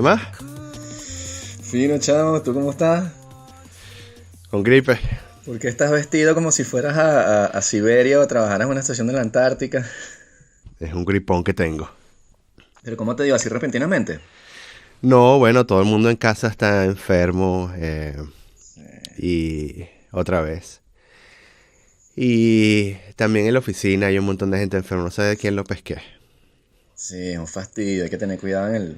más? Fino, chamo, ¿tú cómo estás? Con gripe. ¿Por qué estás vestido como si fueras a Siberia o trabajaras en una estación de la Antártica? Es un gripón que tengo. ¿Pero cómo te digo así repentinamente? No, bueno, todo el mundo en casa está enfermo. Y otra vez. Y también en la oficina hay un montón de gente enferma. No sé de quién lo pesqué. Sí, es un fastidio, hay que tener cuidado en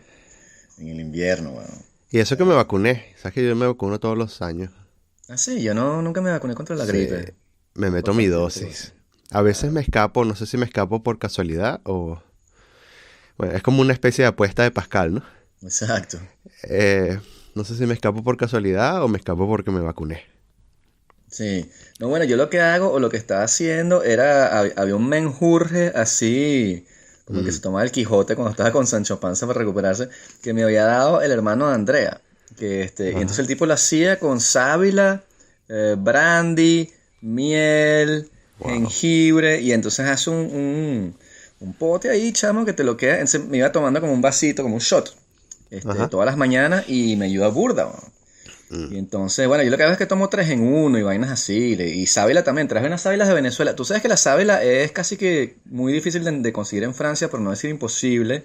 el invierno, weón. Y eso que me vacuné. Sabes que yo me vacuno todos los años. Ah, sí, yo nunca me vacuné contra la Sí, gripe. me Por meto mi fastidio. dosis. A veces me escapo, no sé si me escapo por casualidad o... Bueno, es como una especie de apuesta de Pascal, ¿no? Exacto. Eh, no sé si me escapo por casualidad o me escapo porque me vacuné. Sí. No, bueno, yo lo que hago o lo que estaba haciendo era, había un menjurje así, como el que se Mm. tomaba el Quijote cuando estaba con Sancho Panza para recuperarse, que me había dado el hermano de Andrea. Y entonces Ajá. el tipo lo hacía con sábila, brandy, miel, Wow. jengibre, y entonces hace un pote ahí, chamo, que te lo queda. Entonces me iba tomando como un vasito, como un shot, Ajá. todas las mañanas y me ayuda burda, weón. Mm. Y entonces, bueno, yo lo que hago es que tomo 3 en 1 y vainas así. Y sábila también, traje unas sábilas de Venezuela. Tú sabes que la sábila es casi que muy difícil de conseguir en Francia, por no decir imposible.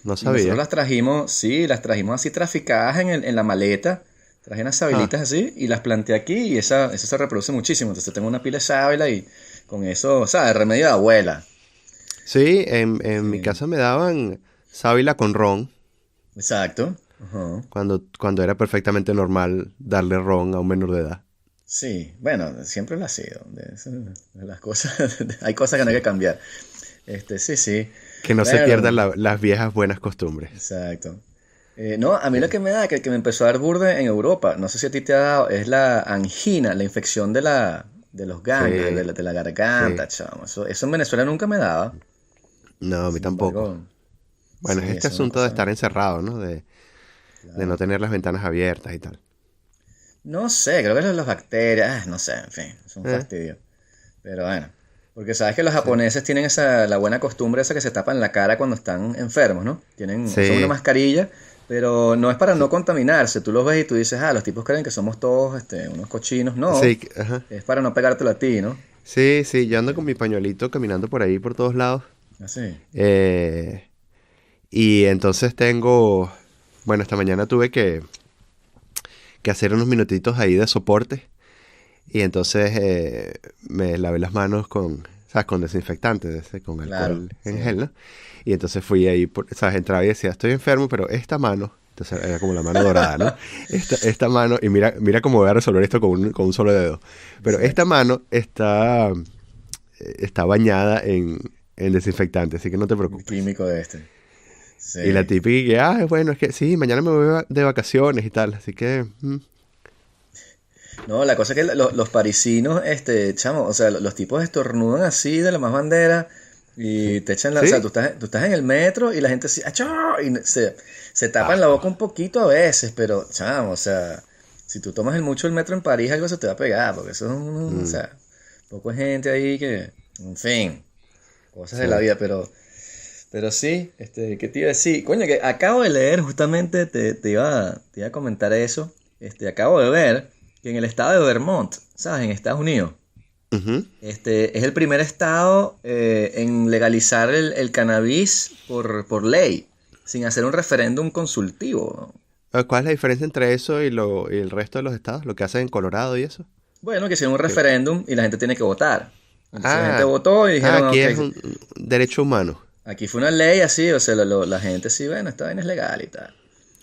No Y nosotros sabía. las trajimos, sí, las trajimos así traficadas en la maleta. Traje unas Ah. sabilitas así y las planté aquí y esa se reproduce muchísimo. Entonces tengo una pila de sábila y con eso, ¿sabes? Remedio de abuela. Sí, en mi Sí, casa me daban sábila con ron exacto. Ajá. cuando era perfectamente normal darle ron a un menor de edad. Sí, bueno, siempre lo ha sido. De las cosas, hay cosas que no hay que Sí. cambiar. Sí, sí. Que no se pierdan Bueno, las viejas buenas costumbres. exacto. No, a mí lo Sí. que me da, que me empezó a dar burde en Europa, no sé si a ti te ha dado, es la angina, la infección de los ganglios, Sí, de la sí. garganta, chamo. Eso en Venezuela nunca me daba. No, a mí Sin tampoco. embargo, Bueno, es sí, este eso es una asunto de cosa, estar encerrado, ¿no? De no claro. tener las ventanas abiertas y tal. No sé, creo que las bacterias, no sé, en fin, es un Eh, fastidio. Pero bueno, porque sabes que los sí. japoneses tienen la buena costumbre esa que se tapan la cara cuando están enfermos, ¿no? Usan una Sí. mascarilla, pero no es para Sí. no contaminarse. Tú los ves y tú dices, los tipos creen que somos todos unos cochinos. No, Sí, ajá. es para no pegártelo a ti, ¿no? Sí, sí, yo ando Sí, con mi pañuelito caminando por ahí, por todos lados. así. Eh, y entonces bueno, esta mañana tuve que hacer unos minutitos ahí de soporte. Y entonces me lavé las manos ¿sabes? Con desinfectante, con Claro, alcohol en sí. gel, ¿no? Y entonces fui ahí, ¿sabes? Entraba y decía, estoy enfermo, pero esta mano, entonces era como la mano dorada, ¿no? Esta mano, y mira cómo voy a resolver esto con un solo dedo. Pero esta Exacto. mano está bañada en desinfectante, así que no te El preocupes. químico de Y la Sí. típica que, bueno, es que sí, mañana me voy de vacaciones y tal, así que... No, la cosa es que los parisinos, chamo, o sea, los tipos estornudan así de la más bandera sí. y te echan o sea, ¿Sí? tú estás en el metro y la gente así, ¡achó! Y se tapan la Asco. boca un poquito a veces, pero, chamo, o sea, si tú tomas mucho el metro en París, algo se te va a pegar, porque eso es o Mm, sea, poco gente ahí en fin, cosas de la sí. vida, pero sí, ¿qué te iba a decir? Coño, que acabo de leer, justamente te iba a comentar eso. Acabo de ver que en el estado de Vermont, ¿sabes? En Estados Unidos, Ujú. es el primer estado en legalizar el cannabis por ley, sin hacer un referéndum consultivo. ¿Cuál es la diferencia entre eso y el resto de los estados? Lo que hacen en Colorado y eso. Bueno, que hicieron un Que- referéndum y la gente tiene que votar. Entonces la gente Ah, votó y dijeron, aquí ok, es un derecho humano. aquí fue una ley así, o sea, la gente sí, bueno, esta vaina es legal y tal.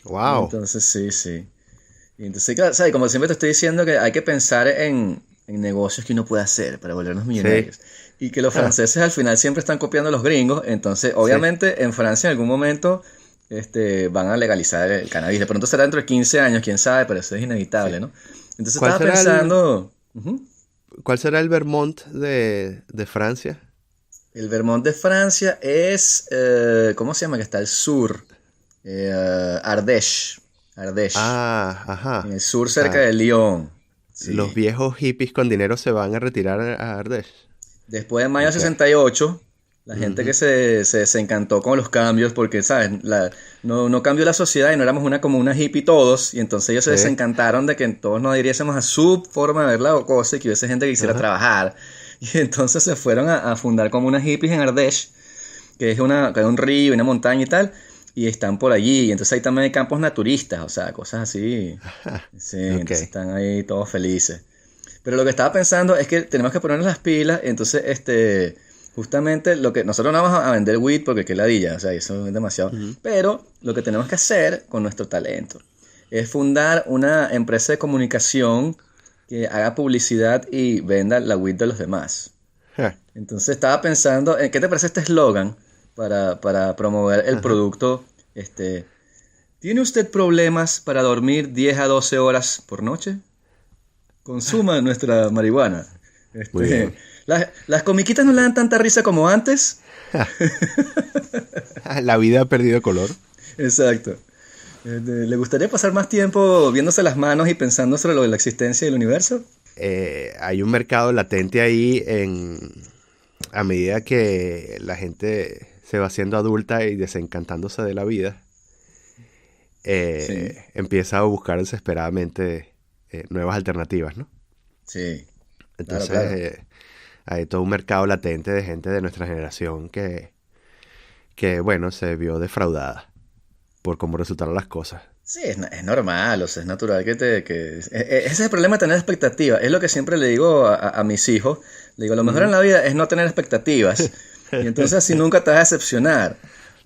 Y Wow. entonces sí, sí. Y entonces, claro, ¿sabes? Como siempre te estoy diciendo que hay que pensar en negocios que uno puede hacer para volvernos Sí. millonarios. Y que los Ah, franceses al final siempre están copiando a los gringos. Entonces, sí. obviamente, en Francia en algún momento van a legalizar el cannabis. De pronto será dentro de 15 años, quién sabe, pero eso es Sí. inevitable, ¿no? Entonces ¿Cuál estaba será el, pensando, ujú, cuál será el Vermont de Francia? el Vermont de Francia es, ¿cómo se llama? Que está al sur. Ardèche. Ardèche. En Ajá. el sur O cerca sea, de Lyon. los Sí. viejos hippies con dinero se van a retirar a Ardèche. Después de mayo Ok. 68, La gente que se encantó con los cambios porque, ¿sabes? No cambió la sociedad y no éramos como una hippie todos. Y entonces ellos se Sí. desencantaron de que todos nos adhiriésemos a su forma de ver la cosa y que hubiese gente que quisiera Ajá. trabajar. Y entonces se fueron a fundar como unas hippies en Ardèche, que es un río y una montaña y tal. Y están por allí. Y entonces ahí también hay campos naturistas, o sea, cosas así. Sí, Ok. entonces están ahí todos felices. Pero lo que estaba pensando es que tenemos que ponernos las pilas, entonces, justamente lo que nosotros no vamos a vender weed porque qué ladilla, o sea, eso es demasiado. Ujú. Pero lo que tenemos que hacer con nuestro talento es fundar una empresa de comunicación que haga publicidad y venda la weed de los demás. Ja. Entonces estaba pensando, ¿qué te parece este eslogan para promover el Ajá. producto? ¿Tiene usted problemas para dormir 10 a 12 horas por noche? Consuma nuestra marihuana. Muy bien. Las comiquitas no le dan tanta risa como antes. La vida ha perdido color. Exacto. ¿Le gustaría pasar más tiempo viéndose las manos y pensando sobre lo de la existencia del universo? Hay un mercado latente ahí a medida que la gente se va haciendo adulta y desencantándose de la vida, Sí, empieza a buscar desesperadamente nuevas alternativas, ¿no? sí, claro, Entonces, claro. hay todo un mercado latente de gente de nuestra generación que bueno, se vio defraudada por cómo resultaron las cosas. Sí, es normal, o sea, es natural ese es el problema de tener expectativas. Es lo que siempre le digo a mis hijos. Le digo, lo mejor en Ujú. la vida es no tener expectativas. Y entonces así nunca te vas a decepcionar.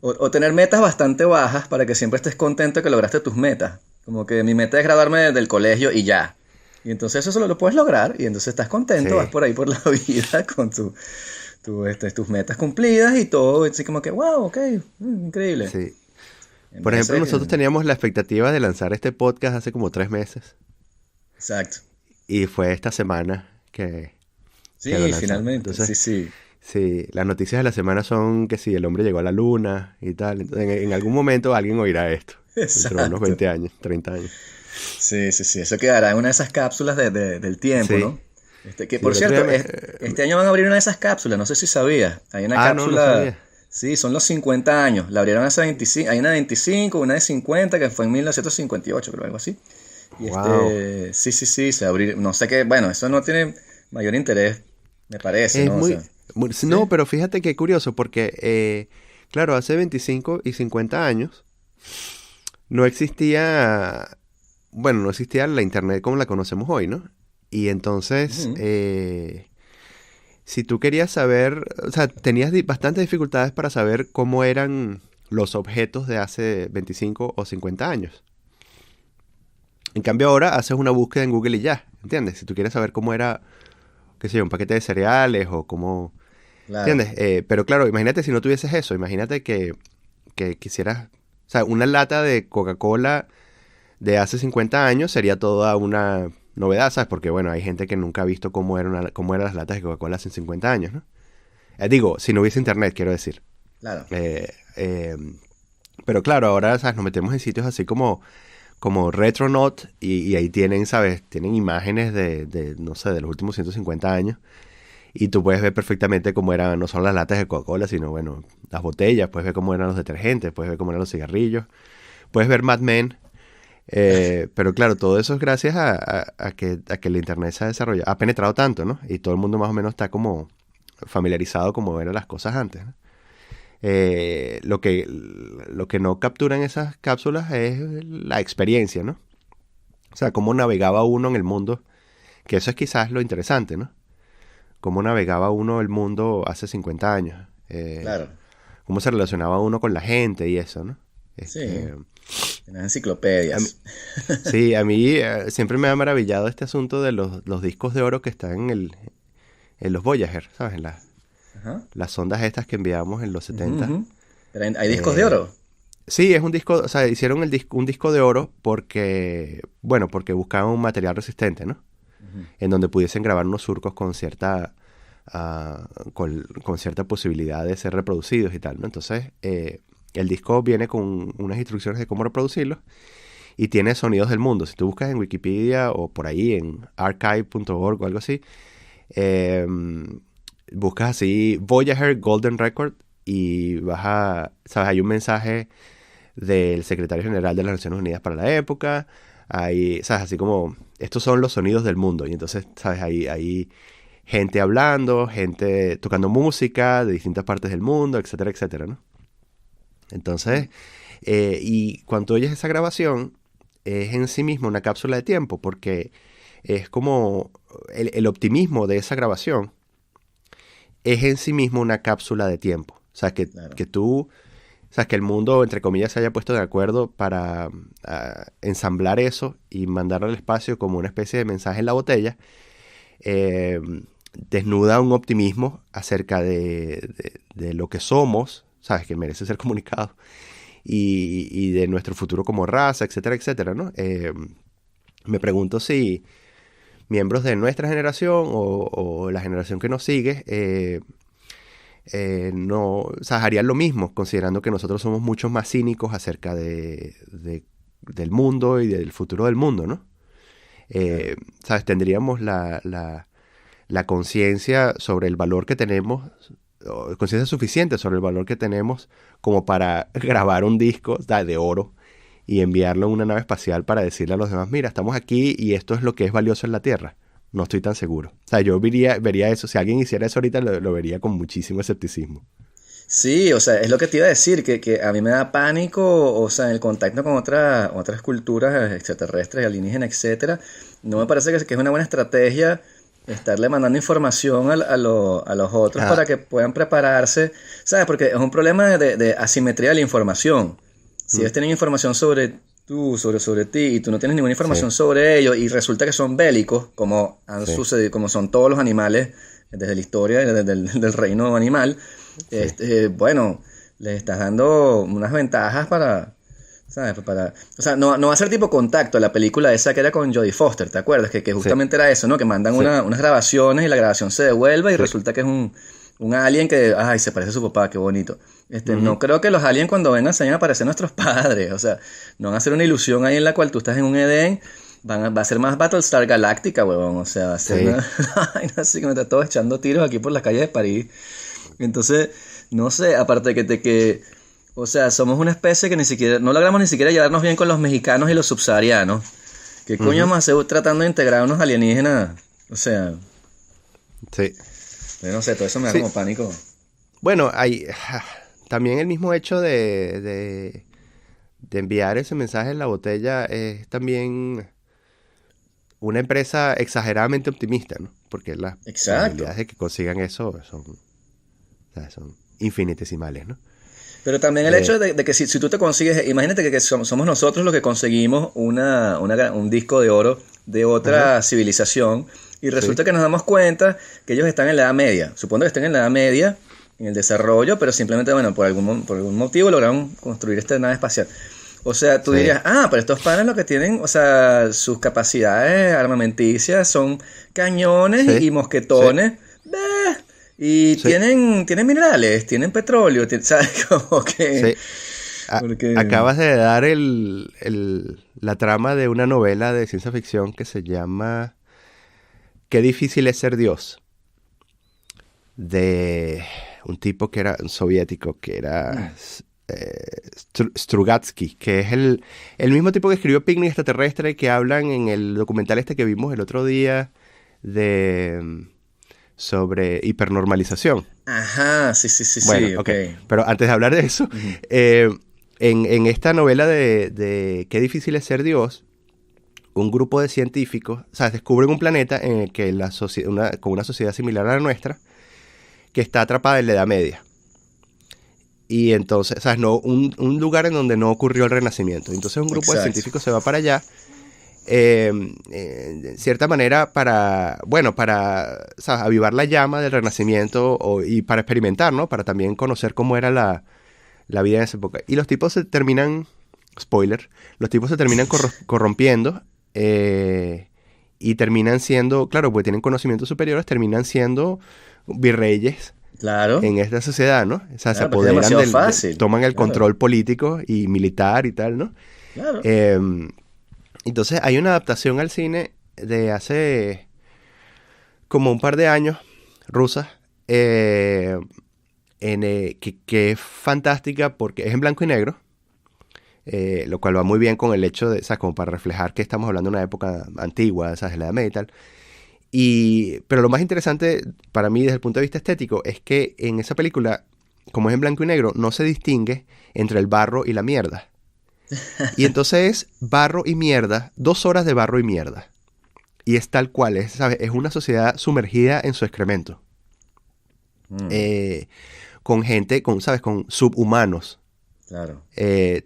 O tener metas bastante bajas para que siempre estés contento que lograste tus metas. Como que mi meta es graduarme del colegio y ya. Y entonces eso solo lo puedes lograr y entonces estás contento, vas Sí, por ahí por la vida con tus metas cumplidas y todo, así como que, wow, ok, increíble. sí. En Por vez ejemplo, de nosotros que... teníamos la expectativa de lanzar este podcast hace como 3 meses Exacto. y fue esta semana que lo Sí, lanzamos. finalmente, Entonces, sí, sí. sí, las noticias de la semana son que si el hombre llegó a la luna y tal. Entonces, en algún momento alguien oirá esto, dentro de unos Exacto. 20 años, 30 años. Sí, sí, sí. Eso quedará en una de esas cápsulas del tiempo, Sí, ¿no? Que sí, por el otro cierto, día este año van a abrir una de esas cápsulas, no sé si sabías. Hay una Ah, no, no cápsula, sabía. sí, son los 50 años. La abrieron hace 25, hay una de 25, una de 50 que fue en 1958, creo, algo así. Y Wow. sí, sí, sí, se abrió, no sé qué, bueno, eso no tiene mayor interés, me parece, Es ¿no? O sea, No, ¿sí? pero fíjate qué curioso, porque, claro, hace 25 y 50 años no existía, bueno, no existía la internet como la conocemos hoy, ¿no? Y entonces, Ujú. si tú querías saber, o sea, tenías bastantes dificultades para saber cómo eran los objetos de hace 25 o 50 años. En cambio ahora haces una búsqueda en Google y ya, ¿entiendes? Si tú quieres saber cómo era, qué sé yo, un paquete de cereales o cómo... Claro, ¿Entiendes? Pero claro, imagínate si no tuvieses eso, imagínate que quisieras, o sea, una lata de Coca-Cola de hace 50 años sería toda una novedad, ¿sabes? Porque bueno, hay gente que nunca ha visto cómo eran las latas de Coca-Cola hace 50 años, ¿no? Digo, si no hubiese internet, quiero decir. claro. Eh, eh, pero claro, ahora, ¿sabes? Nos metemos en sitios así como Retronaut y ahí tienen, ¿sabes? Tienen imágenes no sé, de los últimos 150 años. Y tú puedes ver perfectamente cómo eran no solo las latas de Coca-Cola, sino, bueno, las botellas, puedes ver cómo eran los detergentes, puedes ver cómo eran los cigarrillos, puedes ver Mad Men. Pero claro, todo eso es gracias a que el Internet se ha desarrollado, ha penetrado tanto, ¿no? Y todo el mundo más o menos está como familiarizado como eran las cosas antes, ¿no? Lo que no capturan esas cápsulas es la experiencia, ¿no? O sea, cómo navegaba uno en el mundo, que eso es quizás lo interesante, ¿no? Cómo navegaba uno el mundo hace 50 años. Claro, Cómo se relacionaba uno con la gente y eso, ¿no? sí, Este, en las a mí- enciclopedias. sí, a mí siempre me ha maravillado este asunto de los discos de oro que están en los Voyager, ¿sabes? Ajá. Las sondas estas que enviamos en los Ujú, 70. ujú. Pero hay discos de Eh, oro. sí, es un disco, o sea, hicieron un disco de oro porque, bueno, porque buscaban un material resistente, ¿no? Ujú. En donde pudiesen grabar unos surcos con cierta posibilidad de ser reproducidos y tal, ¿no? Entonces, el disco viene con unas instrucciones de cómo reproducirlos y tiene sonidos del mundo. Si tú buscas en Wikipedia o por ahí en archive.org o algo así, eh, buscas así Voyager Golden Record y ¿sabes? Hay un mensaje del secretario general de las Naciones Unidas para la época. Hay, ¿sabes? Así como, estos son los sonidos del mundo. Y entonces, ¿sabes? Hay gente hablando, gente tocando música de distintas partes del mundo, etcétera, etcétera, ¿no? Entonces, y cuando oyes esa grabación, es en sí mismo una cápsula de tiempo, porque es como el optimismo de esa grabación es en sí mismo una cápsula de tiempo. O sea, Claro. que tú, o sea, que el mundo, entre comillas, se haya puesto de acuerdo para ensamblar eso y mandarlo al espacio como una especie de mensaje en la botella, eh, desnuda un optimismo acerca de lo que somos, ¿sabes? Que merece ser comunicado, y de nuestro futuro como raza, etcétera, etcétera, ¿no? Me pregunto si miembros de nuestra generación o la generación que nos sigue no, o sea, harían lo mismo, considerando que nosotros somos mucho más cínicos acerca del mundo y del futuro del mundo, ¿no? Claro. ¿Sabes? Tendríamos la conciencia sobre el valor que tenemos, o conciencia suficiente sobre el valor que tenemos como para grabar un disco de oro y enviarlo en una nave espacial para decirle a los demás, mira, estamos aquí y esto es lo que es valioso en la Tierra. No estoy tan seguro. O sea, yo vería eso. Si alguien hiciera eso ahorita, lo vería con muchísimo escepticismo. Sí, o sea, es lo que te iba a decir, que a mí me da pánico, o sea, en el contacto con otras culturas extraterrestres, alienígenas, etcétera. No me parece que es una buena estrategia estarle mandando información a los otros Ah, para que puedan prepararse, ¿sabes? Porque es un problema de asimetría de la información. Si mm, ellos tienen información sobre tú, sobre ti, y tú no tienes ninguna sí, información sobre ellos, y resulta que son bélicos, como han sí, sucedido, como son todos los animales desde la historia del reino animal, sí. bueno, les estás dando unas ventajas para, ¿sabes? O sea, no va a ser tipo Contacto, la película esa que era con Jodie Foster, ¿te acuerdas? Que Sí, justamente era eso, ¿no? Que mandan sí, unas grabaciones y la grabación se devuelve y sí. resulta que es un alien que, ay, se parece a su papá, qué bonito. Ujú, No creo que los aliens cuando vengan se vayan a parecer nuestros padres, o sea, no van a ser una ilusión ahí en la cual tú estás en un Edén, va a ser más Battlestar Galáctica, huevón, o sea, va a ser sí. una, vaina así que me está todo echando tiros aquí por las calles de París. Entonces, no sé, aparte que, o sea, somos una especie que ni siquiera, no logramos ni siquiera llevarnos bien con los mexicanos y los subsaharianos. ¿Qué coño Ujú, vamos a hacer tratando de integrar unos alienígenas? O sea, sí. yo no sé, todo eso me da Sí. como pánico. Bueno, hay también el mismo hecho de enviar ese mensaje en la botella es también una empresa exageradamente optimista, ¿no? Porque las Exacto. probabilidades de que consigan eso son infinitesimales, ¿no? Pero también el Eh, hecho de que si tú te consigues, imagínate que somos nosotros los que conseguimos un disco de oro de ajá, otra civilización y sí, resulta que nos damos cuenta que ellos están en la Edad Media. Supongo que están en la Edad Media, en el desarrollo, pero simplemente, bueno, por algún motivo lograron construir esta nave espacial. O sea, tú sí, dirías, ah, pero estos panes lo que tienen, o sea, sus capacidades armamenticias son cañones sí, y sí, mosquetones. Y sí, tienen minerales, tienen petróleo, ¿sabes? Como que... sí. Porque... Acabas de dar la trama de una novela de ciencia ficción que se llama Qué difícil es ser Dios, de un tipo que era un soviético, que era mm, Strugatsky, que es el mismo tipo que escribió Picnic Extraterrestre, que hablan en el documental este que vimos el otro día sobre hipernormalización. ajá, sí, sí, sí, Bueno, sí, ok. ok. Pero antes de hablar de eso, Ujú. en esta novela de Qué difícil es ser Dios, un grupo de científicos, o sea, descubren un planeta en el que con una sociedad similar a la nuestra, que está atrapada en la Edad Media. Y entonces, ¿sabes? No, un lugar en donde no ocurrió el Renacimiento. Entonces un grupo de Exacto. científicos se va para allá, de cierta manera para, bueno, para, ¿sabes? Avivar la llama del Renacimiento y para experimentar, ¿no? Para también conocer cómo era la vida en esa época. Y los tipos se terminan, spoiler, los tipos se terminan corrompiendo y terminan siendo, claro, porque tienen conocimientos superiores, terminan siendo virreyes Claro, en esta sociedad, ¿no? O sea, se claro, porque es apoderan demasiado fácil. toman el Claro, control político y militar y tal, ¿no? claro. Eh, entonces hay una adaptación al cine de hace como un par de años, rusa, eh, que es fantástica porque es en blanco y negro, lo cual va muy bien con el hecho de, o sea, como para reflejar que estamos hablando de una época antigua, ¿sabes? De la Edad Media y tal. Pero lo más interesante para mí desde el punto de vista estético es que en esa película, como es en blanco y negro, no se distingue entre el barro y la mierda. Y entonces es barro y mierda, 2 horas de barro y mierda. Y es tal cual, ¿sabes? Es una sociedad sumergida en su excremento. Con gente, ¿sabes? Con subhumanos. Claro.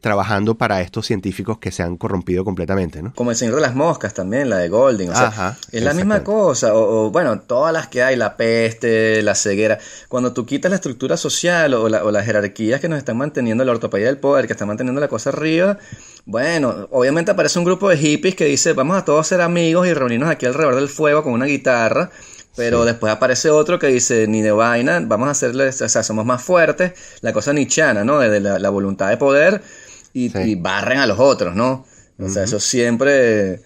Trabajando para estos científicos que se han corrompido completamente, ¿no? Como El Señor de las Moscas también, la de Golding. O sea, Ajá, es la misma cosa. Bueno, todas las que hay, la peste, la ceguera. Cuando tú quitas la estructura social o las jerarquías que nos están manteniendo, la ortopedia del poder, que están manteniendo la cosa arriba, bueno, obviamente aparece un grupo de hippies que dice, vamos a todos ser amigos y reunirnos aquí alrededor del fuego con una guitarra. Pero después aparece otro que dice, ni de vaina, vamos a hacerle, o sea, somos más fuertes, la cosa nichiana, ¿no? Desde la voluntad de poder y barren a los otros, ¿no? O sea, eso siempre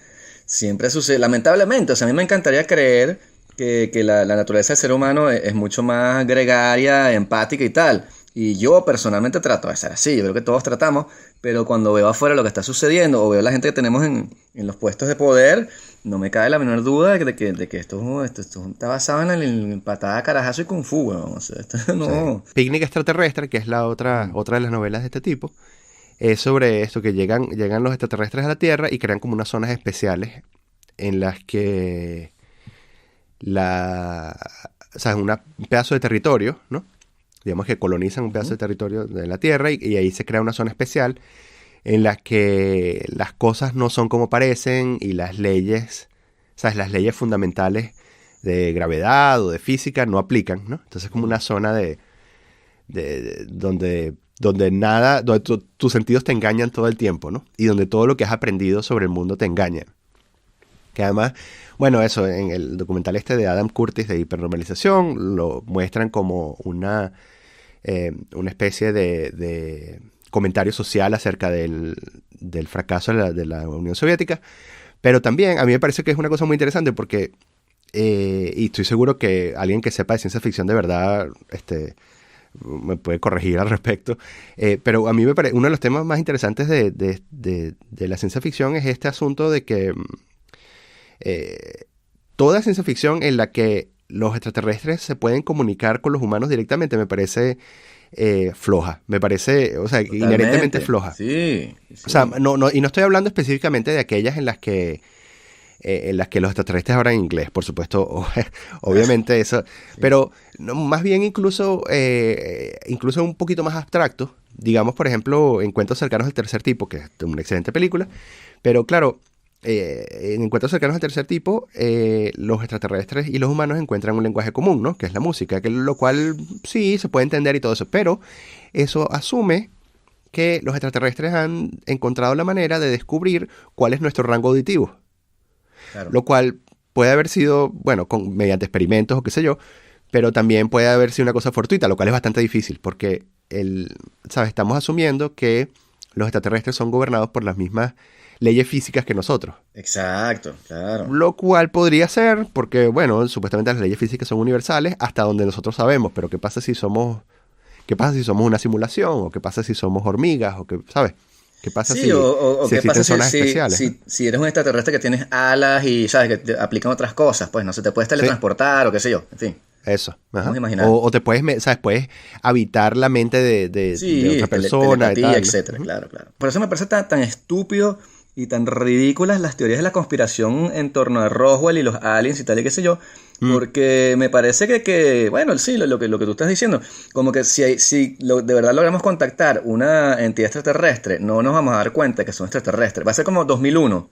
sucede, lamentablemente. O sea, a mí me encantaría creer que la naturaleza del ser humano es mucho más gregaria, empática y tal. Y yo personalmente trato de ser así, yo creo que todos tratamos, pero cuando veo afuera lo que está sucediendo o veo la gente que tenemos en los puestos de poder, no me cabe la menor duda de que esto está basado en patada, carajazo y kung fu, weón. O sea, esto no... Sí. Picnic Extraterrestre, que es la otra de las novelas de este tipo, es sobre esto, que llegan los extraterrestres a la Tierra y crean como unas zonas especiales en las que o sea, un pedazo de territorio, ¿no? Digamos que colonizan un pedazo de territorio de la Tierra y ahí se crea una zona especial en la que las cosas no son como parecen y las leyes, ¿sabes? Las leyes fundamentales de gravedad o de física no aplican, ¿no? Entonces es como una zona donde nada, donde tus sentidos te engañan todo el tiempo, ¿no? Y donde todo lo que has aprendido sobre el mundo te engaña. Que además, bueno, eso, en el documental este de Adam Curtis de hipernormalización, lo muestran como una especie de comentario social acerca del fracaso de la Unión Soviética. Pero también a mí me parece que es una cosa muy interesante porque, y estoy seguro que alguien que sepa de ciencia ficción de verdad me puede corregir al respecto, pero a mí me parece uno de los temas más interesantes de la ciencia ficción es este asunto de que toda ciencia ficción en la que los extraterrestres se pueden comunicar con los humanos directamente me parece floja. Me parece, o sea, Totalmente. Inherentemente floja. Sí. O sea, y no estoy hablando específicamente de aquellas en las que los extraterrestres hablan inglés, por supuesto, obviamente eso. Sí. Pero más bien incluso un poquito más abstracto. Digamos, por ejemplo, Encuentros cercanos al tercer tipo, que es una excelente película. Pero claro, en Encuentros cercanos al tercer tipo, los extraterrestres y los humanos encuentran un lenguaje común, ¿no? Que es la música, lo cual sí se puede entender y todo eso, pero eso asume que los extraterrestres han encontrado la manera de descubrir cuál es nuestro rango auditivo. Claro. Lo cual puede haber sido, bueno, mediante experimentos o qué sé yo, pero también puede haber sido una cosa fortuita, lo cual es bastante difícil, porque ¿sabes? Estamos asumiendo que los extraterrestres son gobernados por las mismas leyes físicas que nosotros. Exacto, claro. Lo cual podría ser, porque, bueno, supuestamente las leyes físicas son universales hasta donde nosotros sabemos, pero ¿qué pasa si somos una simulación? ¿O qué pasa si somos hormigas? ¿O qué, sabes? ¿Qué pasa si existen zonas especiales? Si eres un extraterrestre que tienes alas y, ¿sabes? Que te aplican otras cosas, pues, no sé, te puedes teletransportar o qué sé yo, en fin. Eso. Ajá. O te puedes, ¿sabes? Puedes habitar la mente de otra persona y tal, etcétera, ¿no? Claro. Por eso me parece tan estúpido y tan ridículas las teorías de la conspiración en torno a Roswell y los aliens y tal y qué sé yo, porque me parece que bueno, sí, lo que tú estás diciendo, como que si de verdad logramos contactar una entidad extraterrestre, no nos vamos a dar cuenta que son extraterrestres. Va a ser como 2001,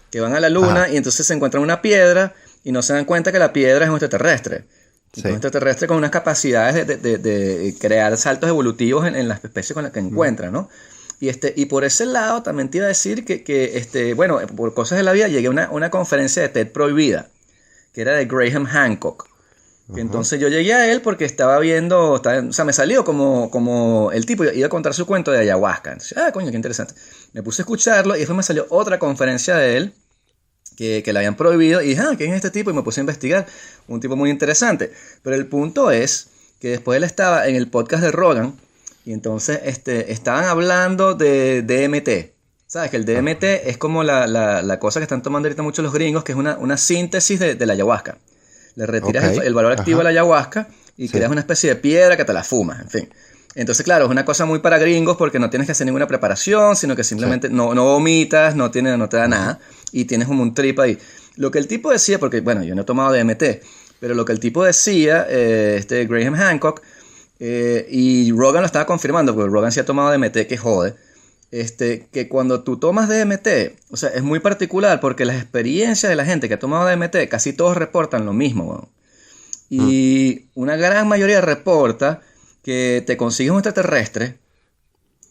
que van a la luna y entonces se encuentran una piedra y no se dan cuenta que la piedra es un extraterrestre. Sí. Un extraterrestre con unas capacidades de crear saltos evolutivos en las especies con las que encuentran, ¿no? Y por ese lado también te iba a decir que bueno, por cosas de la vida llegué a una conferencia de TED prohibida, que era de Graham Hancock. Que entonces yo llegué a él porque estaba viendo, o sea, me salió como el tipo iba a contar su cuento de ayahuasca. Entonces, coño, qué interesante. Me puse a escucharlo y después me salió otra conferencia de él que le habían prohibido, y dije, ¿quién es este tipo? Y me puse a investigar, un tipo muy interesante. Pero el punto es que después él estaba en el podcast de Rogan, y entonces estaban hablando de DMT. ¿Sabes? Que el DMT es como la cosa que están tomando ahorita muchos los gringos, que es una síntesis de la ayahuasca. Le retiras el valor activo de la ayahuasca y creas una especie de piedra que te la fumas, en fin. Entonces, claro, es una cosa muy para gringos porque no tienes que hacer ninguna preparación, sino que simplemente no vomitas, no te da nada y tienes como un trip ahí. Lo que el tipo decía, porque bueno, yo no he tomado DMT, pero lo que el tipo decía, Graham Hancock, y Rogan lo estaba confirmando, porque Rogan sí ha tomado DMT, que jode, que cuando tú tomas DMT, o sea, es muy particular porque las experiencias de la gente que ha tomado DMT, casi todos reportan lo mismo, bueno. Y una gran mayoría reporta que te consigues un extraterrestre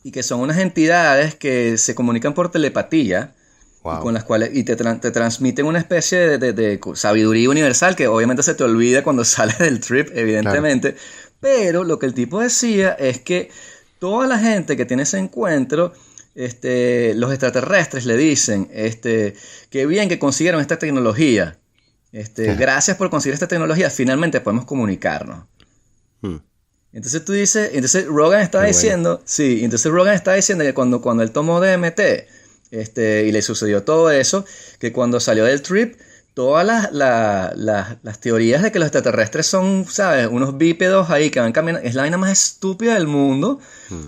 y que son unas entidades que se comunican por telepatía y con las cuales te transmiten una especie de sabiduría universal que obviamente se te olvida cuando sales del trip, evidentemente. Claro. Pero lo que el tipo decía es que toda la gente que tiene ese encuentro, los extraterrestres le dicen, qué bien que consiguieron esta tecnología. Gracias por conseguir esta tecnología, finalmente podemos comunicarnos. Entonces tú dices, entonces Rogan está diciendo, que cuando él tomó DMT, y le sucedió todo eso, que cuando salió del trip, todas las teorías de que los extraterrestres son, ¿sabes? Unos bípedos ahí que van caminando, es la vaina más estúpida del mundo,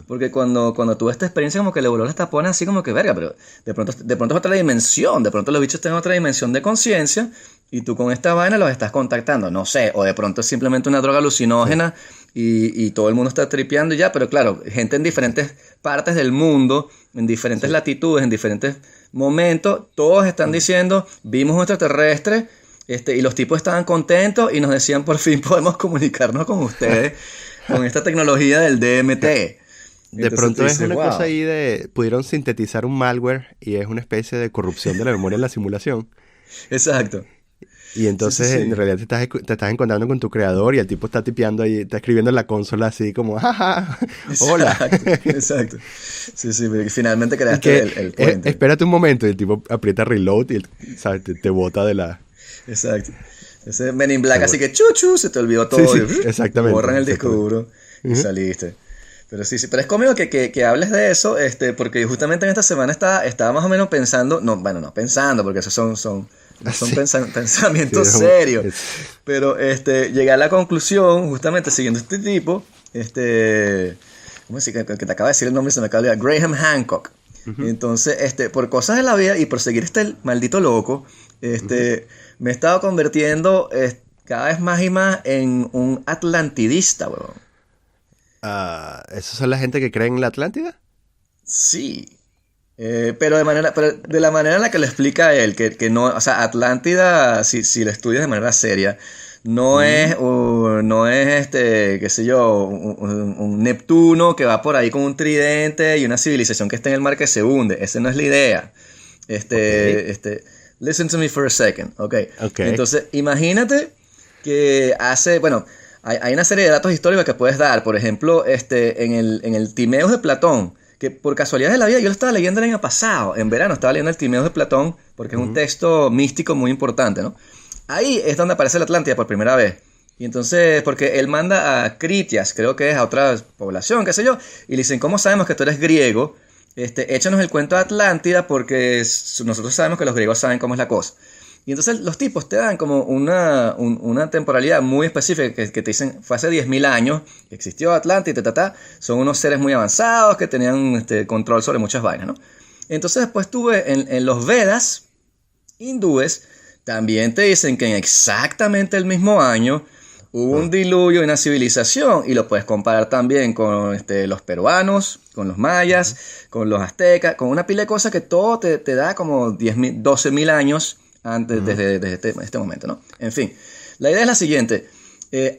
porque cuando tuve esta experiencia como que le voló las tapones así como que verga, pero de pronto es otra dimensión, de pronto los bichos tienen otra dimensión de conciencia, y tú con esta vaina los estás contactando, no sé, o de pronto es simplemente una droga alucinógena y todo el mundo está tripeando ya, pero claro, gente en diferentes partes del mundo, en diferentes latitudes, en diferentes momentos, todos están diciendo, vimos un extraterrestre, y los tipos estaban contentos y nos decían, por fin podemos comunicarnos con ustedes con esta tecnología del DMT. De pronto es una cosa ahí pudieron sintetizar un malware y es una especie de corrupción de la memoria en la simulación. Exacto. Y entonces en realidad te estás encontrando con tu creador y el tipo está tipeando ahí, está escribiendo en la consola así como, jaja, hola. Exacto. Sí, finalmente creaste el puente. Espérate un momento y el tipo aprieta reload y ¿sabes? Te bota de la... Exacto. Ese Men in Black, así que chuchu, se te olvidó todo. Sí, exactamente. Borran el disco duro y saliste. Pero pero es cómico que hables de eso, porque justamente en esta semana estaba más o menos pensando, no pensando, porque esos son pensamientos serios. Pero llegué a la conclusión, justamente siguiendo este tipo, ¿cómo decir? Que te acaba de decir el nombre, se me acaba de olvidar, Graham Hancock. Entonces, por cosas de la vida y por seguir este maldito loco, me he estado convirtiendo cada vez más y más en un atlantidista, weón. ¿Esos son la gente que cree en la Atlántida? Sí. Pero de la manera en la que lo explica él, que no, o sea, Atlántida, si lo estudias de manera seria, no es qué sé yo, un Neptuno que va por ahí con un tridente y una civilización que está en el mar que se hunde. Esa no es la idea. Listen to me for a second, okay. Entonces, imagínate que hay una serie de datos históricos que puedes dar. Por ejemplo, en el Timeus de Platón, que por casualidad de la vida yo lo estaba leyendo el año pasado, en verano estaba leyendo el Timeus de Platón, porque es un texto místico muy importante, ¿no? Ahí es donde aparece la Atlántida por primera vez. Y entonces, porque él manda a Critias, creo que es a otra población, qué sé yo, y le dicen, ¿cómo sabemos que tú eres griego? Échanos el cuento de Atlántida porque nosotros sabemos que los griegos saben cómo es la cosa. Y entonces los tipos te dan como una temporalidad muy específica que te dicen, fue hace 10.000 años que existió Atlántida, son unos seres muy avanzados que tenían control sobre muchas vainas, ¿no? Entonces después tuve en los Vedas hindúes, también te dicen que en exactamente el mismo año hubo un diluvio y una civilización, y lo puedes comparar también con los peruanos, con los mayas, con los aztecas, con una pila de cosas que todo te da como 12.000 años antes, desde este momento, ¿no? En fin, la idea es la siguiente.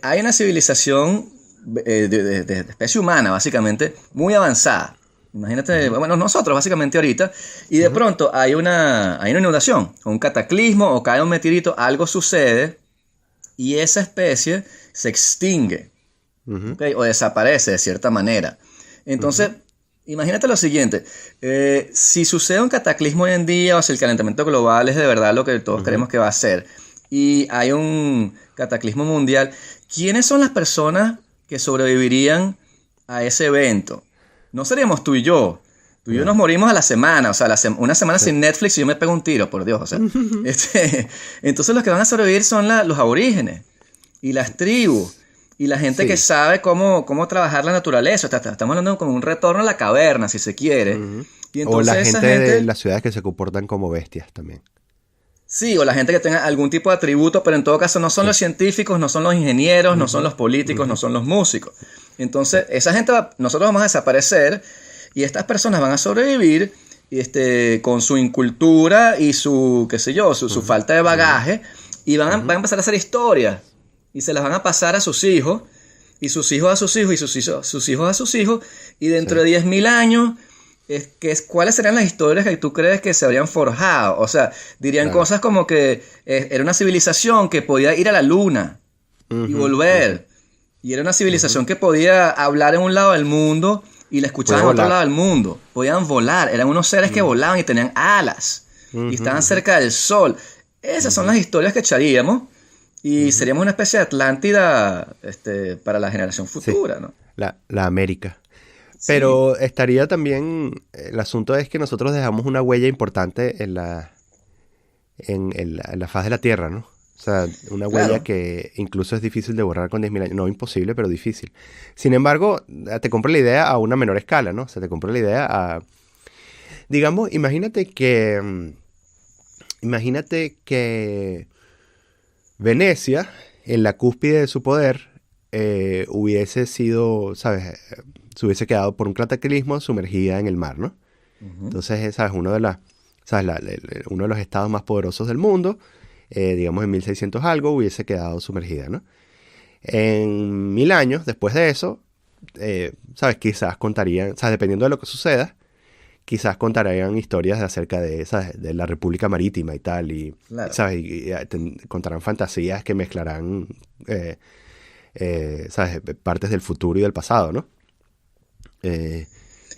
Hay una civilización de especie humana, básicamente, muy avanzada. Imagínate, bueno, nosotros básicamente ahorita, y de pronto hay una inundación, un cataclismo, o cae un meteorito, algo sucede, y esa especie se extingue, ¿okay? O desaparece de cierta manera. Entonces, Imagínate lo siguiente, si sucede un cataclismo hoy en día, o si el calentamiento global es de verdad lo que todos creemos que va a ser, y hay un cataclismo mundial, ¿quiénes son las personas que sobrevivirían a ese evento? No seríamos tú y yo. Tú y yo nos morimos a la semana, o sea, una semana sin Netflix y yo me pego un tiro, por Dios, o sea. Entonces los que van a sobrevivir son los aborígenes y las tribus. Y la gente que sabe cómo trabajar la naturaleza. Estamos hablando como un retorno a la caverna, si se quiere. Y entonces o la gente de las ciudades que se comportan como bestias también. Sí, o la gente que tenga algún tipo de atributo, pero en todo caso no son los científicos, no son los ingenieros, no son los políticos, no son los músicos. Entonces, esa gente, nosotros vamos a desaparecer y estas personas van a sobrevivir con su incultura y su, qué sé yo, su falta de bagaje, y van a empezar a hacer historias. Y se las van a pasar a sus hijos, y sus hijos a sus hijos, y sus hijos a sus hijos, y dentro de 10.000 años, ¿cuáles serían las historias que tú crees que se habrían forjado? O sea, dirían cosas como que era una civilización que podía ir a la luna y volver, y era una civilización que podía hablar en un lado del mundo y la escuchaban en otro lado del mundo. Podían volar, eran unos seres que volaban y tenían alas, y estaban cerca del sol. Esas son las historias que echaríamos. Y seríamos una especie de Atlántida para la generación futura, ¿no? La América. Pero estaría también... El asunto es que nosotros dejamos una huella importante en la faz de la Tierra, ¿no? O sea, una huella que incluso es difícil de borrar con 10.000 años. No imposible, pero difícil. Sin embargo, te compro la idea a una menor escala, ¿no? O sea, te compro la idea a... Digamos, imagínate que Venecia, en la cúspide de su poder, hubiese sido, ¿sabes? Se hubiese quedado por un cataclismo sumergida en el mar, ¿no? Entonces, ¿sabes? Uno de los estados más poderosos del mundo, digamos en 1600 algo, hubiese quedado sumergida, ¿no? En 1000 años, después de eso, ¿sabes? Quizás contarían, ¿sabes? Dependiendo de lo que suceda, quizás contarían historias acerca de, ¿sabes? De la República Marítima y tal, y, ¿sabes? Contarán fantasías que mezclarán, ¿sabes? Partes del futuro y del pasado, ¿no?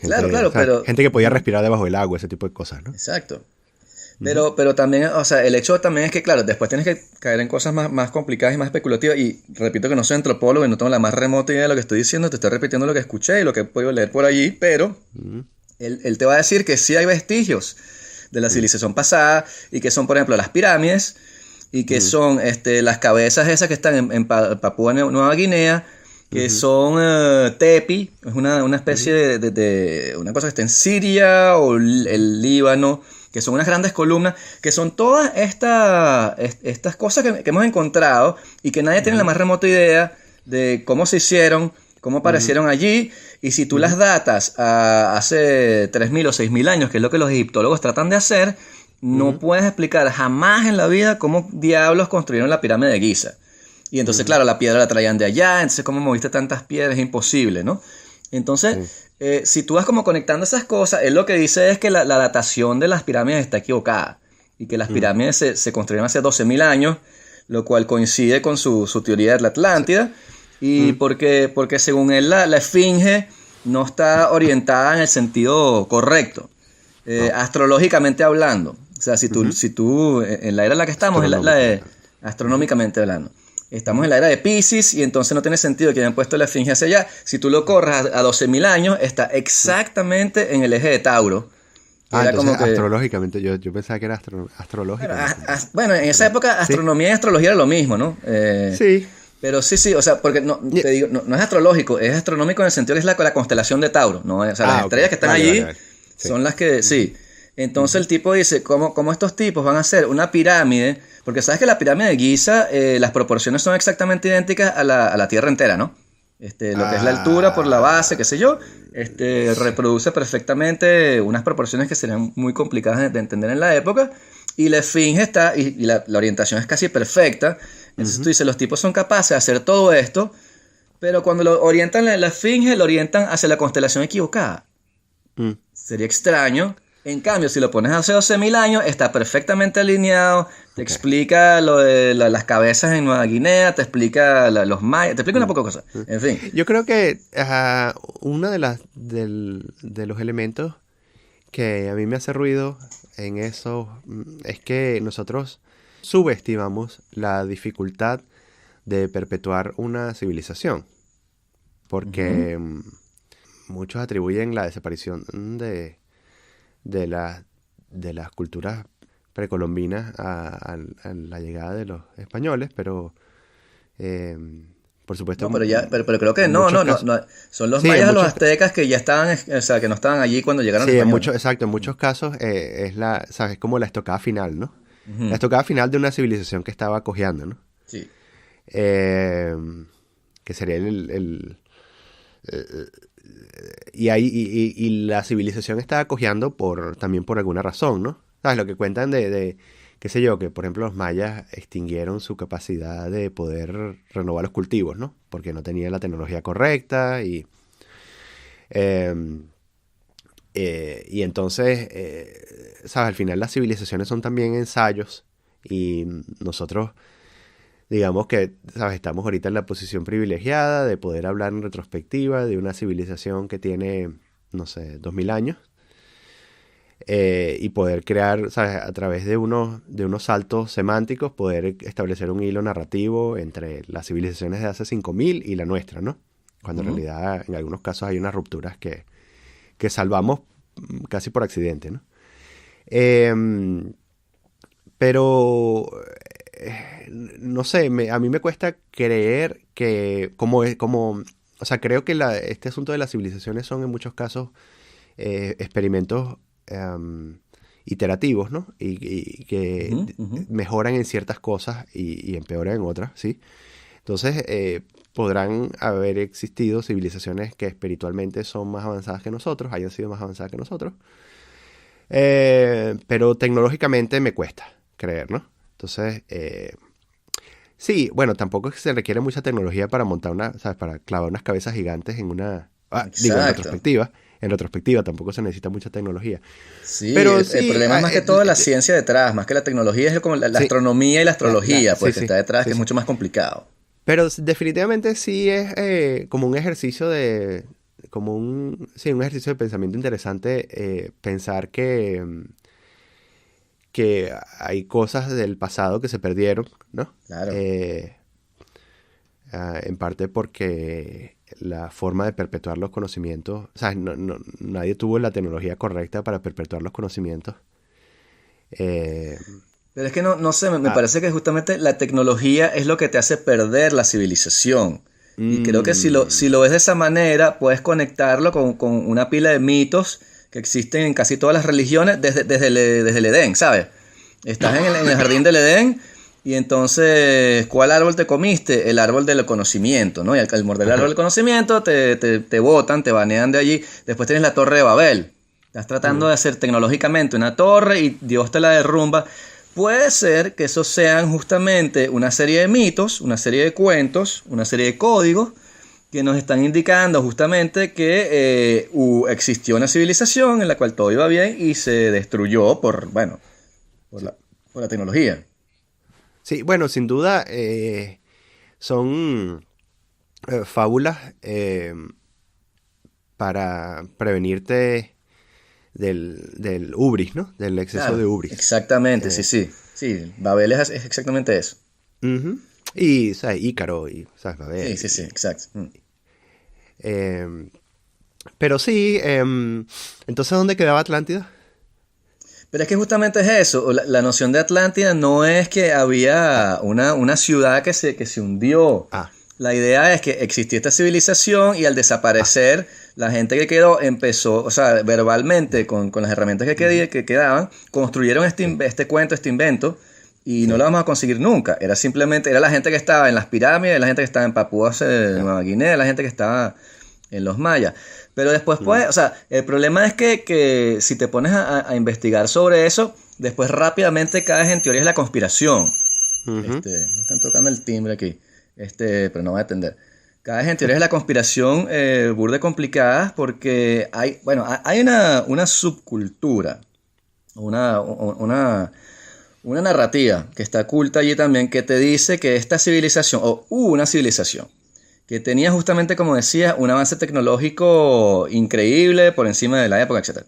Claro, pero... Gente que podía respirar debajo del agua, ese tipo de cosas, ¿no? Exacto. Pero también, o sea, el hecho también es que, claro, después tienes que caer en cosas más complicadas y más especulativas, y repito que no soy antropólogo y no tengo la más remota idea de lo que estoy diciendo, te estoy repitiendo lo que escuché y lo que he podido leer por allí, pero... Él te va a decir que sí hay vestigios de la civilización pasada y que son, por ejemplo, las pirámides y que son las cabezas esas que están en Papúa Nueva Guinea, que son tepi, es una especie de una cosa que está en Siria o el Líbano, que son unas grandes columnas, que son todas estas cosas que hemos encontrado y que nadie tiene la más remota idea de cómo se hicieron, cómo aparecieron allí, y si tú las datas a hace 3.000 o 6.000 años, que es lo que los egiptólogos tratan de hacer, no puedes explicar jamás en la vida cómo diablos construyeron la pirámide de Giza. Y entonces, claro, la piedra la traían de allá, entonces cómo moviste tantas piedras, es imposible, ¿no? Entonces, si tú vas como conectando esas cosas, él lo que dice es que la datación de las pirámides está equivocada, y que las pirámides se construyeron hace 12.000 años, lo cual coincide con su teoría de la Atlántida. Y porque según él la esfinge no está orientada en el sentido correcto, astrológicamente hablando. O sea, si tú en la era en la que estamos, es la de astronómicamente hablando. Estamos en la era de Piscis y entonces no tiene sentido que hayan puesto la esfinge hacia allá. Si tú lo corres a 12.000 años, está exactamente en el eje de Tauro. Entonces, como que... astrológicamente, yo pensaba que era astrológicamente. Bueno, en esa época astronomía y astrología era lo mismo, ¿no? Sí. Pero sí, o sea, porque te digo, no es astrológico, es astronómico en el sentido que es la constelación de Tauro, ¿no? O sea, las estrellas que están allí son las que, Entonces el tipo dice, ¿cómo estos tipos van a hacer una pirámide? Porque sabes que la pirámide de Giza, las proporciones son exactamente idénticas a la Tierra entera, ¿no? Lo que es la altura por la base, qué sé yo, reproduce perfectamente unas proporciones que serían muy complicadas de entender en la época, y la esfinge está, y la orientación es casi perfecta. Entonces tú dices, los tipos son capaces de hacer todo esto, pero cuando lo orientan la esfinge, lo orientan hacia la constelación equivocada. Sería extraño En cambio, si lo pones hace 12.000 años, está perfectamente alineado, te Ok. explica lo de las cabezas en Nueva Guinea, te explica los mayas, te explica una poca cosa. En fin. Yo creo que uno de los elementos que a mí me hace ruido en eso es que nosotros subestimamos la dificultad de perpetuar una civilización, Ujú. porque muchos atribuyen la desaparición de, la- de las culturas precolombinas a la llegada de los españoles, pero eh, por supuesto, No, pero creo que en no, muchos no, no, casos, no. Son los sí, en mayas, los muchos, aztecas que ya estaban, o sea, que no estaban allí cuando llegaron los sí, españoles. exacto, en muchos casos ¿sabes? Como la estocada final, ¿no? La Ujú. estocada final de una civilización que estaba cojeando, ¿no? Sí. Eh, que sería y la civilización estaba cojeando también por alguna razón, ¿no? ¿Sabes? Lo que cuentan qué sé yo, que por ejemplo los mayas extinguieron su capacidad de poder renovar los cultivos, ¿no? Porque no tenían la tecnología correcta eh, y entonces, ¿sabes? Al final las civilizaciones son también ensayos y nosotros, digamos que, ¿sabes? Estamos ahorita en la posición privilegiada de poder hablar en retrospectiva de una civilización que tiene, no sé, 2000 años y poder crear, ¿sabes? A través de unos saltos semánticos, poder establecer un hilo narrativo entre las civilizaciones de hace 5000 y la nuestra, ¿no? Cuando en Ujú. realidad en algunos casos hay unas rupturas que salvamos casi por accidente, ¿no? Em, pero no sé, a mí me cuesta creer que o sea, creo que este asunto de las civilizaciones son en muchos casos experimentos em, iterativos, ¿no? Y que Ujú, ujú. mejoran en ciertas cosas y empeoran en otras, ¿sí? Entonces, podrán haber existido civilizaciones que espiritualmente son más avanzadas que nosotros, hayan sido más avanzadas que nosotros, pero tecnológicamente me cuesta creer, ¿no? Entonces, sí, bueno, tampoco es que se requiere mucha tecnología para montar ¿sabes? Para clavar unas cabezas gigantes en digo, Exacto. en retrospectiva tampoco se necesita mucha tecnología. Sí, Pero el sí, problema es más que todo la ciencia detrás, más que la tecnología, es como la sí, astronomía y la astrología, sí, pues que sí, está detrás, sí, que es sí. mucho más complicado. Pero definitivamente sí es como un ejercicio sí, un ejercicio de pensamiento interesante pensar que hay cosas del pasado que se perdieron, ¿no? Claro. Eh, en parte porque la forma de perpetuar los conocimientos, o sea, nadie tuvo la tecnología correcta para perpetuar los conocimientos. Eh, Pero es que no, no sé, me ah, parece que justamente la tecnología es lo que te hace perder la civilización. Y creo que si lo mm, ves de esa manera, puedes conectarlo con una pila de mitos que existen en casi todas las religiones desde el Edén, ¿sabes? Estás en el jardín del Edén y entonces, ¿cuál árbol te comiste? El árbol del conocimiento, ¿no? Y al morder el árbol ajá, del conocimiento te botan, te banean de allí. Después tienes la torre de Babel. Estás tratando mm, de hacer tecnológicamente una torre y Dios te la derrumba. Puede ser que esos sean justamente una serie de mitos, una serie de cuentos, una serie de códigos que nos están indicando justamente que existió una civilización en la cual todo iba bien y se destruyó bueno, por sí. por la tecnología. Sí, bueno, sin duda son fábulas para prevenirte del ubris, ¿no? Del exceso de Claro, ubris. exactamente, sí, Eh, sí. Sí, Babel es exactamente eso. Ujú. Y, ¿sabes? Ícaro, y, ¿sabes? Sí, Babel. sí, sí, exacto. Mm. Em, pero sí, entonces, ¿dónde quedaba Atlántida? Pero es que justamente es eso, la noción de Atlántida no es que Ah, había una ciudad que se hundió. ah, La idea es que existía esta civilización y al ah, desaparecer, la gente que quedó empezó, o sea, verbalmente, ya. con las herramientas Ujú. que quedaban, construyeron Sí, este cuento, este invento, y no lo sí, vamos a conseguir nunca. Era simplemente, era la gente que estaba en las pirámides, la gente que estaba en Papúa ya. Nueva Guinea, la gente que estaba en los mayas. Pero después, Mm, pues, o sea, el problema es que si te pones a investigar sobre eso, después rápidamente caes en teorías de la conspiración. ujú. Me están tocando el timbre aquí, pero no voy a atender. Caes en teorías de la conspiración burde complicadas porque hay, bueno, hay una subcultura una narrativa que está oculta allí también, que te dice que esta civilización, o hubo una civilización, que tenía justamente, como decía, un avance tecnológico increíble por encima de la época, etc.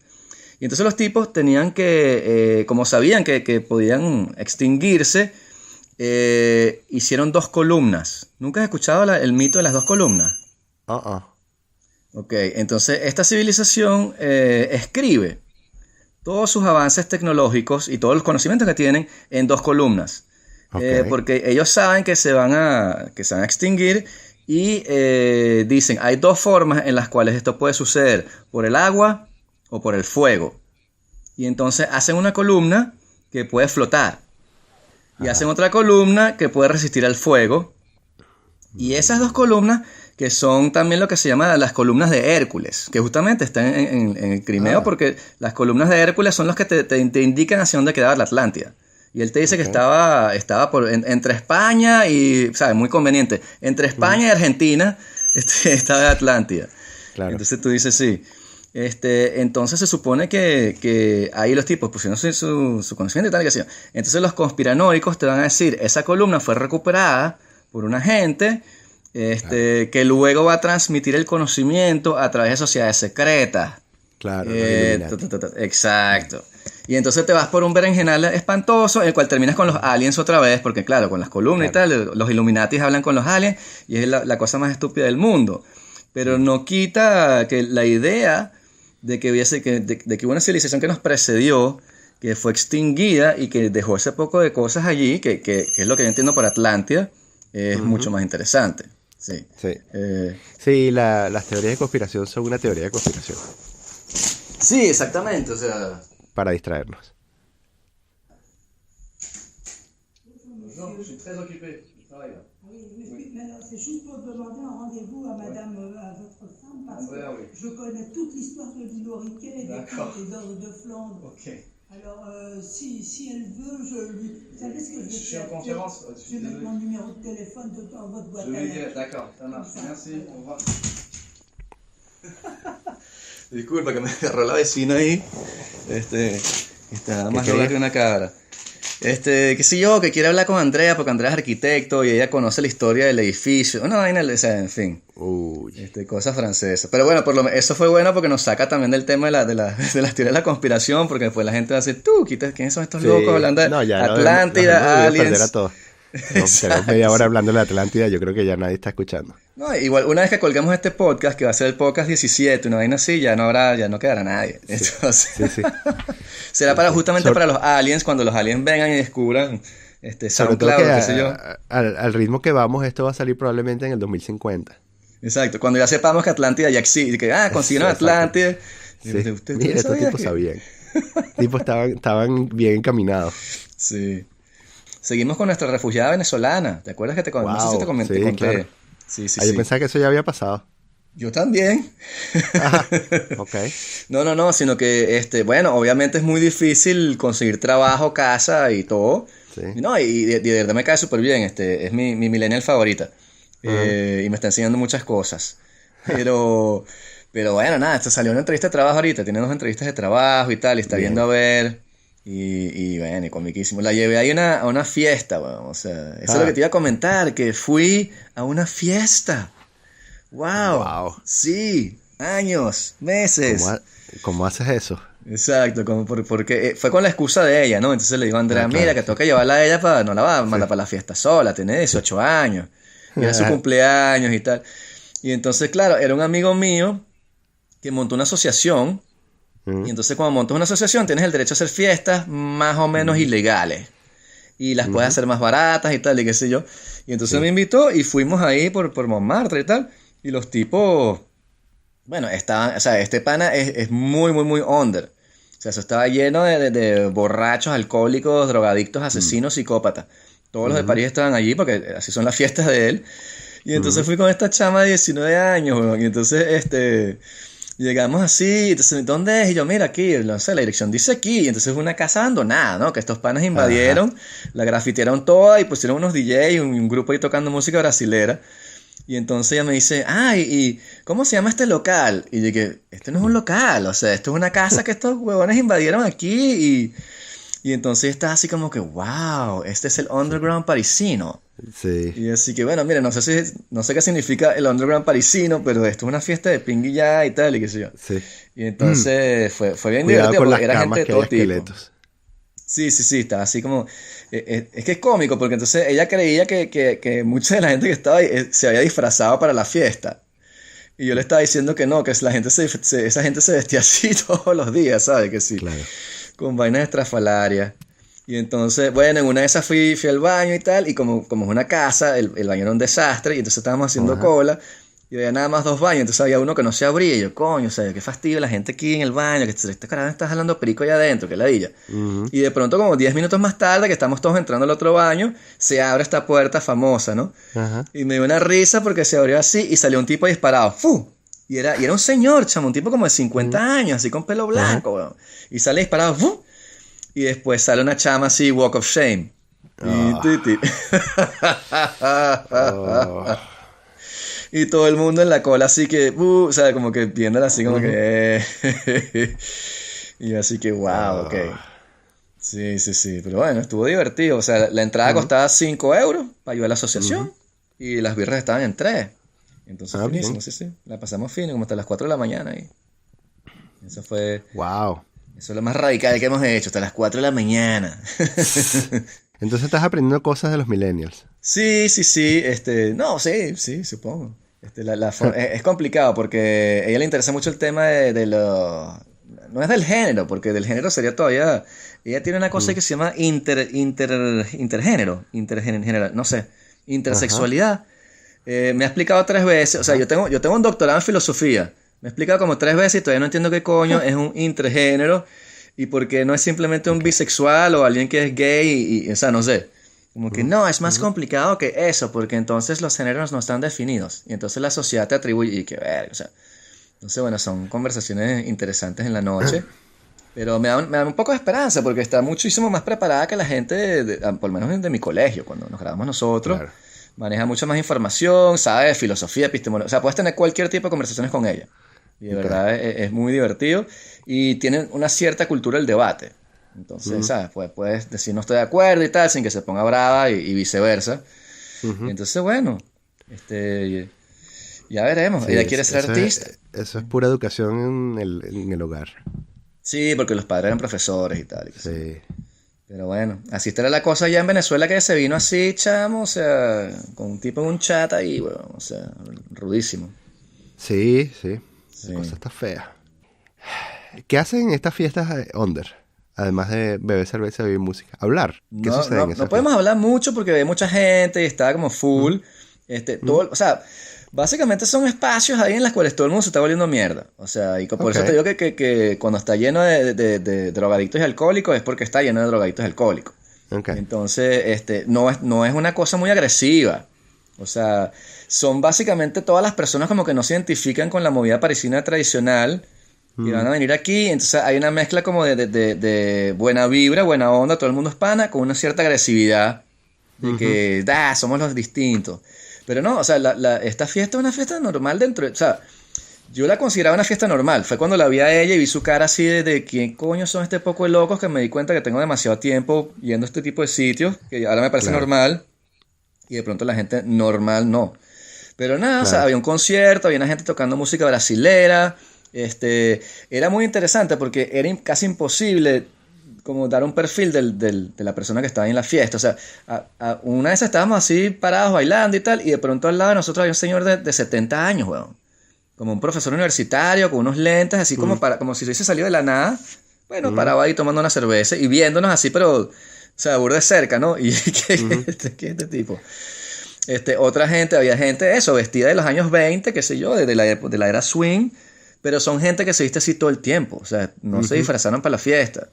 Y entonces los tipos tenían que, como sabían que podían extinguirse, hicieron 2 columnas. ¿Nunca has escuchado el mito de las 2 columnas? Uh-uh. Ok, entonces esta civilización escribe todos sus avances tecnológicos y todos los conocimientos que tienen en 2 columnas. Ok. Porque ellos saben que se van a extinguir y dicen, hay 2 formas en las cuales esto puede suceder, por el agua o por el fuego. Y entonces hacen una columna que puede flotar y Ajá. hacen otra columna que puede resistir al fuego. Y esas 2 columnas, que son también lo que se llama las columnas de Hércules, que justamente están en el Crimeo, Ah. porque las columnas de Hércules son las que te indican hacia dónde quedaba la Atlántida. Y él te dice que Ok. estaba entre España y, ¿sabes? Muy conveniente. Entre España y Argentina estaba la Atlántida. Claro. Entonces tú dices, sí. Entonces se supone que ahí los tipos pusieron su conocimiento y tal, y así. Entonces los conspiranoicos te van a decir, esa columna fue recuperada por un agente que luego va a transmitir el conocimiento a través de sociedades secretas. Claro, los Illuminati. Exacto. Y entonces te vas por un berenjenal espantoso, en el cual terminas con los aliens otra vez, porque claro, con las columnas Claro. y tal, los Illuminatis hablan con los aliens y es la cosa más estúpida del mundo. Pero no quita que la idea de que hubo una civilización que nos precedió, que fue extinguida y que dejó ese poco de cosas allí, que es lo que yo entiendo por Atlántida, es mucho más interesante. Sí. Sí. Eh, Sí, las teorías de conspiración son una teoría de conspiración sí, exactamente. O sea, para distraernos. Oui, mais alors, c'est juste pour demander un rendez-vous à madame, à votre femme, parce Andrea, oui. que je connais toute l'histoire de l'îlot Riquet et D'accord. des ordres de Flandre. ok. Alors, si elle veut, je lui... Vous savez ce que je vais Je suis en faire conférence, Je je suis vais mettre désolé. mon numéro de téléphone dans votre boîte Je à vais dire, lettres. d'accord, ça marche. Ça. Merci, au revoir. Disculpa que me agarró la vecina ahí. Está más ¿Qué loca quería? que una cabra. Qué sé yo, que quiere hablar con Andrea porque Andrea es arquitecto y ella conoce la historia del edificio. Una vaina, o sea, en fin, Uy. cosas francesas. Pero bueno, eso fue bueno porque nos saca también del tema de las teorías de la conspiración, porque después la gente va a decir, tú, ¿quiénes son estos Sí. locos hablando de No, ya nos hemos Atlántida, debido perder aliens? a todos. No, tenemos Exacto, media hora sí. hablando de la Atlántida, yo creo que ya nadie está escuchando. No, igual una vez que colgamos este podcast, que va a ser el podcast 17, una vaina así, ya no quedará nadie. Entonces, Sí, sí. será para justamente Sobre- para los aliens, cuando los aliens vengan y descubran Sobre todo SoundCloud, que qué sé yo. al ritmo que vamos, esto va a salir probablemente en el 2050. Exacto, cuando ya sepamos que Atlántida ya existe, que consiguieron Exacto. Atlántida. Sí. ¿Usted Mira, estos sabía tipos que- sabían. Tipos estaban bien encaminados. Sí. Seguimos con nuestra refugiada venezolana. ¿Te acuerdas que no sé si te Wow, sí, conté? claro. Sí, sí, Ah, yo sí. pensaba que eso ya había pasado. Yo también. Ajá. Ok. No, sino que, bueno, obviamente es muy difícil conseguir trabajo, casa y todo. Sí. No, y de verdad me cae súper bien, es mi millennial favorita. Y me está enseñando muchas cosas. Pero bueno, nada, esto salió una entrevista de trabajo ahorita, tiene 2 entrevistas de trabajo y tal, y está Bien. viendo a ver. Y bueno, y comiquísimo. La llevé ahí a una fiesta, bueno, o sea, eso es lo que te iba a comentar, que fui a una fiesta. ¡Wow! Wow. Sí, años, meses. ¿Cómo haces eso? Exacto, porque fue con la excusa de ella, ¿no? Entonces le digo a Andrea, Ah, claro, mira, que sí. toca llevarla a ella no la va a mandar para la fiesta sola, tiene 18 años, y era su cumpleaños y tal. Y entonces, claro, era un amigo mío que montó una asociación, y entonces cuando montas una asociación tienes el derecho a hacer fiestas más o menos ilegales, y las puedes hacer más baratas y tal, y qué sé yo. Y entonces me invitó y fuimos ahí por Montmartre y tal, y los tipos, bueno, estaban, o sea, este pana es muy, muy, muy under. O sea, eso estaba lleno de borrachos, alcohólicos, drogadictos, asesinos, psicópatas. Todos los de París estaban allí porque así son las fiestas de él. Y entonces fui con esta chama de 19 años, weón, y entonces, llegamos así, entonces, ¿dónde es? Y yo, mira, aquí, no sé, la dirección dice aquí, y entonces es una casa abandonada, ¿no? Que estos panas invadieron, la grafitearon toda y pusieron unos DJs y un grupo ahí tocando música brasilera. Y entonces ella me dice, ¿y cómo se llama este local? Y yo dije, este no es un local, o sea, esto es una casa que estos huevones invadieron aquí. Y entonces está así como que, wow, este es el underground parisino. Sí. Y así que bueno, mire, no sé qué significa el underground parisino, pero esto es una fiesta de pingui ya y tal, y qué sé yo. Sí. Y entonces fue bien Cuidado divertido con las porque era camas gente de que todo hay tipo. esqueletos. Sí, estaba así como... es que es cómico porque entonces ella creía que mucha de la gente que estaba ahí se había disfrazado para la fiesta. Y yo le estaba diciendo que no, que esa gente se vestía así todos los días, ¿sabes? Que sí, Claro. con vainas estrafalarias. Y entonces, bueno, en una de esas fui al baño y tal, y como es una casa, el baño era un desastre, y entonces estábamos haciendo Ajá. cola, y había nada más 2 baños, entonces había uno que no se abría, y yo, coño, o sea, qué fastidio la gente aquí en el baño, que este carajo está jalando perico allá adentro, que ladilla. Ujú. Y de pronto, como 10 minutos más tarde, que estamos todos entrando al otro baño, se abre esta puerta famosa, ¿no? Ajá. Y me dio una risa porque se abrió así y salió un tipo disparado. ¡Fu! Y era un señor, chamo, un tipo como de 50 años, así con pelo blanco, weón. Y sale disparado. ¡Fu! Y después sale una chama así, Walk of Shame. Ah. Oh. Y todo el mundo en la cola así que, o sea, como que viéndola así como que... Y yo así que, wow, ok. Sí, pero bueno, estuvo divertido. O sea, la entrada costaba 5 euros para ayudar a la asociación y las birras estaban en 3. Entonces, Ah, finísimo, bien. sí. La pasamos fino, como hasta las 4 de la mañana. Y eso Wow. es lo más radical que hemos hecho, hasta las 4 de la mañana. Entonces estás aprendiendo cosas de los millennials. Sí, no, sí, supongo. Es complicado porque a ella le interesa mucho el tema de lo... No es del género, porque del género sería todavía... Ella tiene una cosa que se llama intergénero, no sé, intersexualidad. Me ha explicado 3 veces, o sea, yo tengo un doctorado en filosofía. Me ha explicado como 3 veces y todavía no entiendo qué coño es un intergénero y por qué no es simplemente un bisexual o alguien que es gay o sea, no sé. Como que no, es más complicado que eso, porque entonces los géneros no están definidos y entonces la sociedad te atribuye y que ver, o sea. Entonces, bueno, son conversaciones interesantes en la noche, pero me da un poco de esperanza porque está muchísimo más preparada que la gente, por lo menos de mi colegio, cuando nos grabamos nosotros. Claro. Maneja mucha más información, sabe de filosofía, epistemología, o sea, puedes tener cualquier tipo de conversaciones con ella. Y de verdad es muy divertido y tienen una cierta cultura del debate. Entonces, ¿sabes? Puedes decir no estoy de acuerdo y tal, sin que se ponga brava y viceversa. Y entonces, bueno, ya veremos. Sí, Ella quiere ser eso artista. Eso es pura educación en el hogar. Sí, porque los padres eran profesores y tal. Sí. Pero bueno, así estará la cosa allá en Venezuela que se vino así, chamo, o sea, con un tipo en un chat ahí, weón, o sea, rudísimo. Sí. Sí. La cosa está fea. ¿Qué hacen en estas fiestas under? Además de beber cerveza y oír música. Hablar. ¿Qué sucede en esas No podemos fiestas? hablar mucho porque hay mucha gente y está como full. O sea, básicamente son espacios ahí en los cuales todo el mundo se está volviendo mierda. O sea, y por eso te digo que cuando está lleno de drogadictos y alcohólicos es porque está lleno de drogadictos y alcohólicos. Okay. Entonces, no es una cosa muy agresiva. O sea, son básicamente todas las personas como que no se identifican con la movida parisina tradicional y van a venir aquí. Entonces hay una mezcla como de buena vibra, buena onda, todo el mundo es pana, con una cierta agresividad de que somos los distintos. Pero no, o sea, esta fiesta es una fiesta normal o sea, yo la consideraba una fiesta normal. Fue cuando la vi a ella y vi su cara así de quién coño son este poco de locos que me di cuenta que tengo demasiado tiempo yendo a este tipo de sitios, que ahora me parece normal, y de pronto la gente normal no. Pero nada, o sea, había un concierto, había una gente tocando música brasilera, era muy interesante porque era casi imposible como dar un perfil de la persona que estaba ahí en la fiesta. O sea, una vez estábamos así parados bailando y tal, y de pronto al lado de nosotros había un señor de 70 años, weón. Como un profesor universitario, con unos lentes, así como si se hubiese salido de la nada. Bueno, parado ahí tomando una cerveza y viéndonos así, pero, o sea, burda de cerca, ¿no? Y ¿qué este tipo? Otra gente, había gente, eso, vestida de los años 20, qué sé yo, de la era swing, pero son gente que se viste así todo el tiempo. O sea, no se disfrazaron para la fiesta.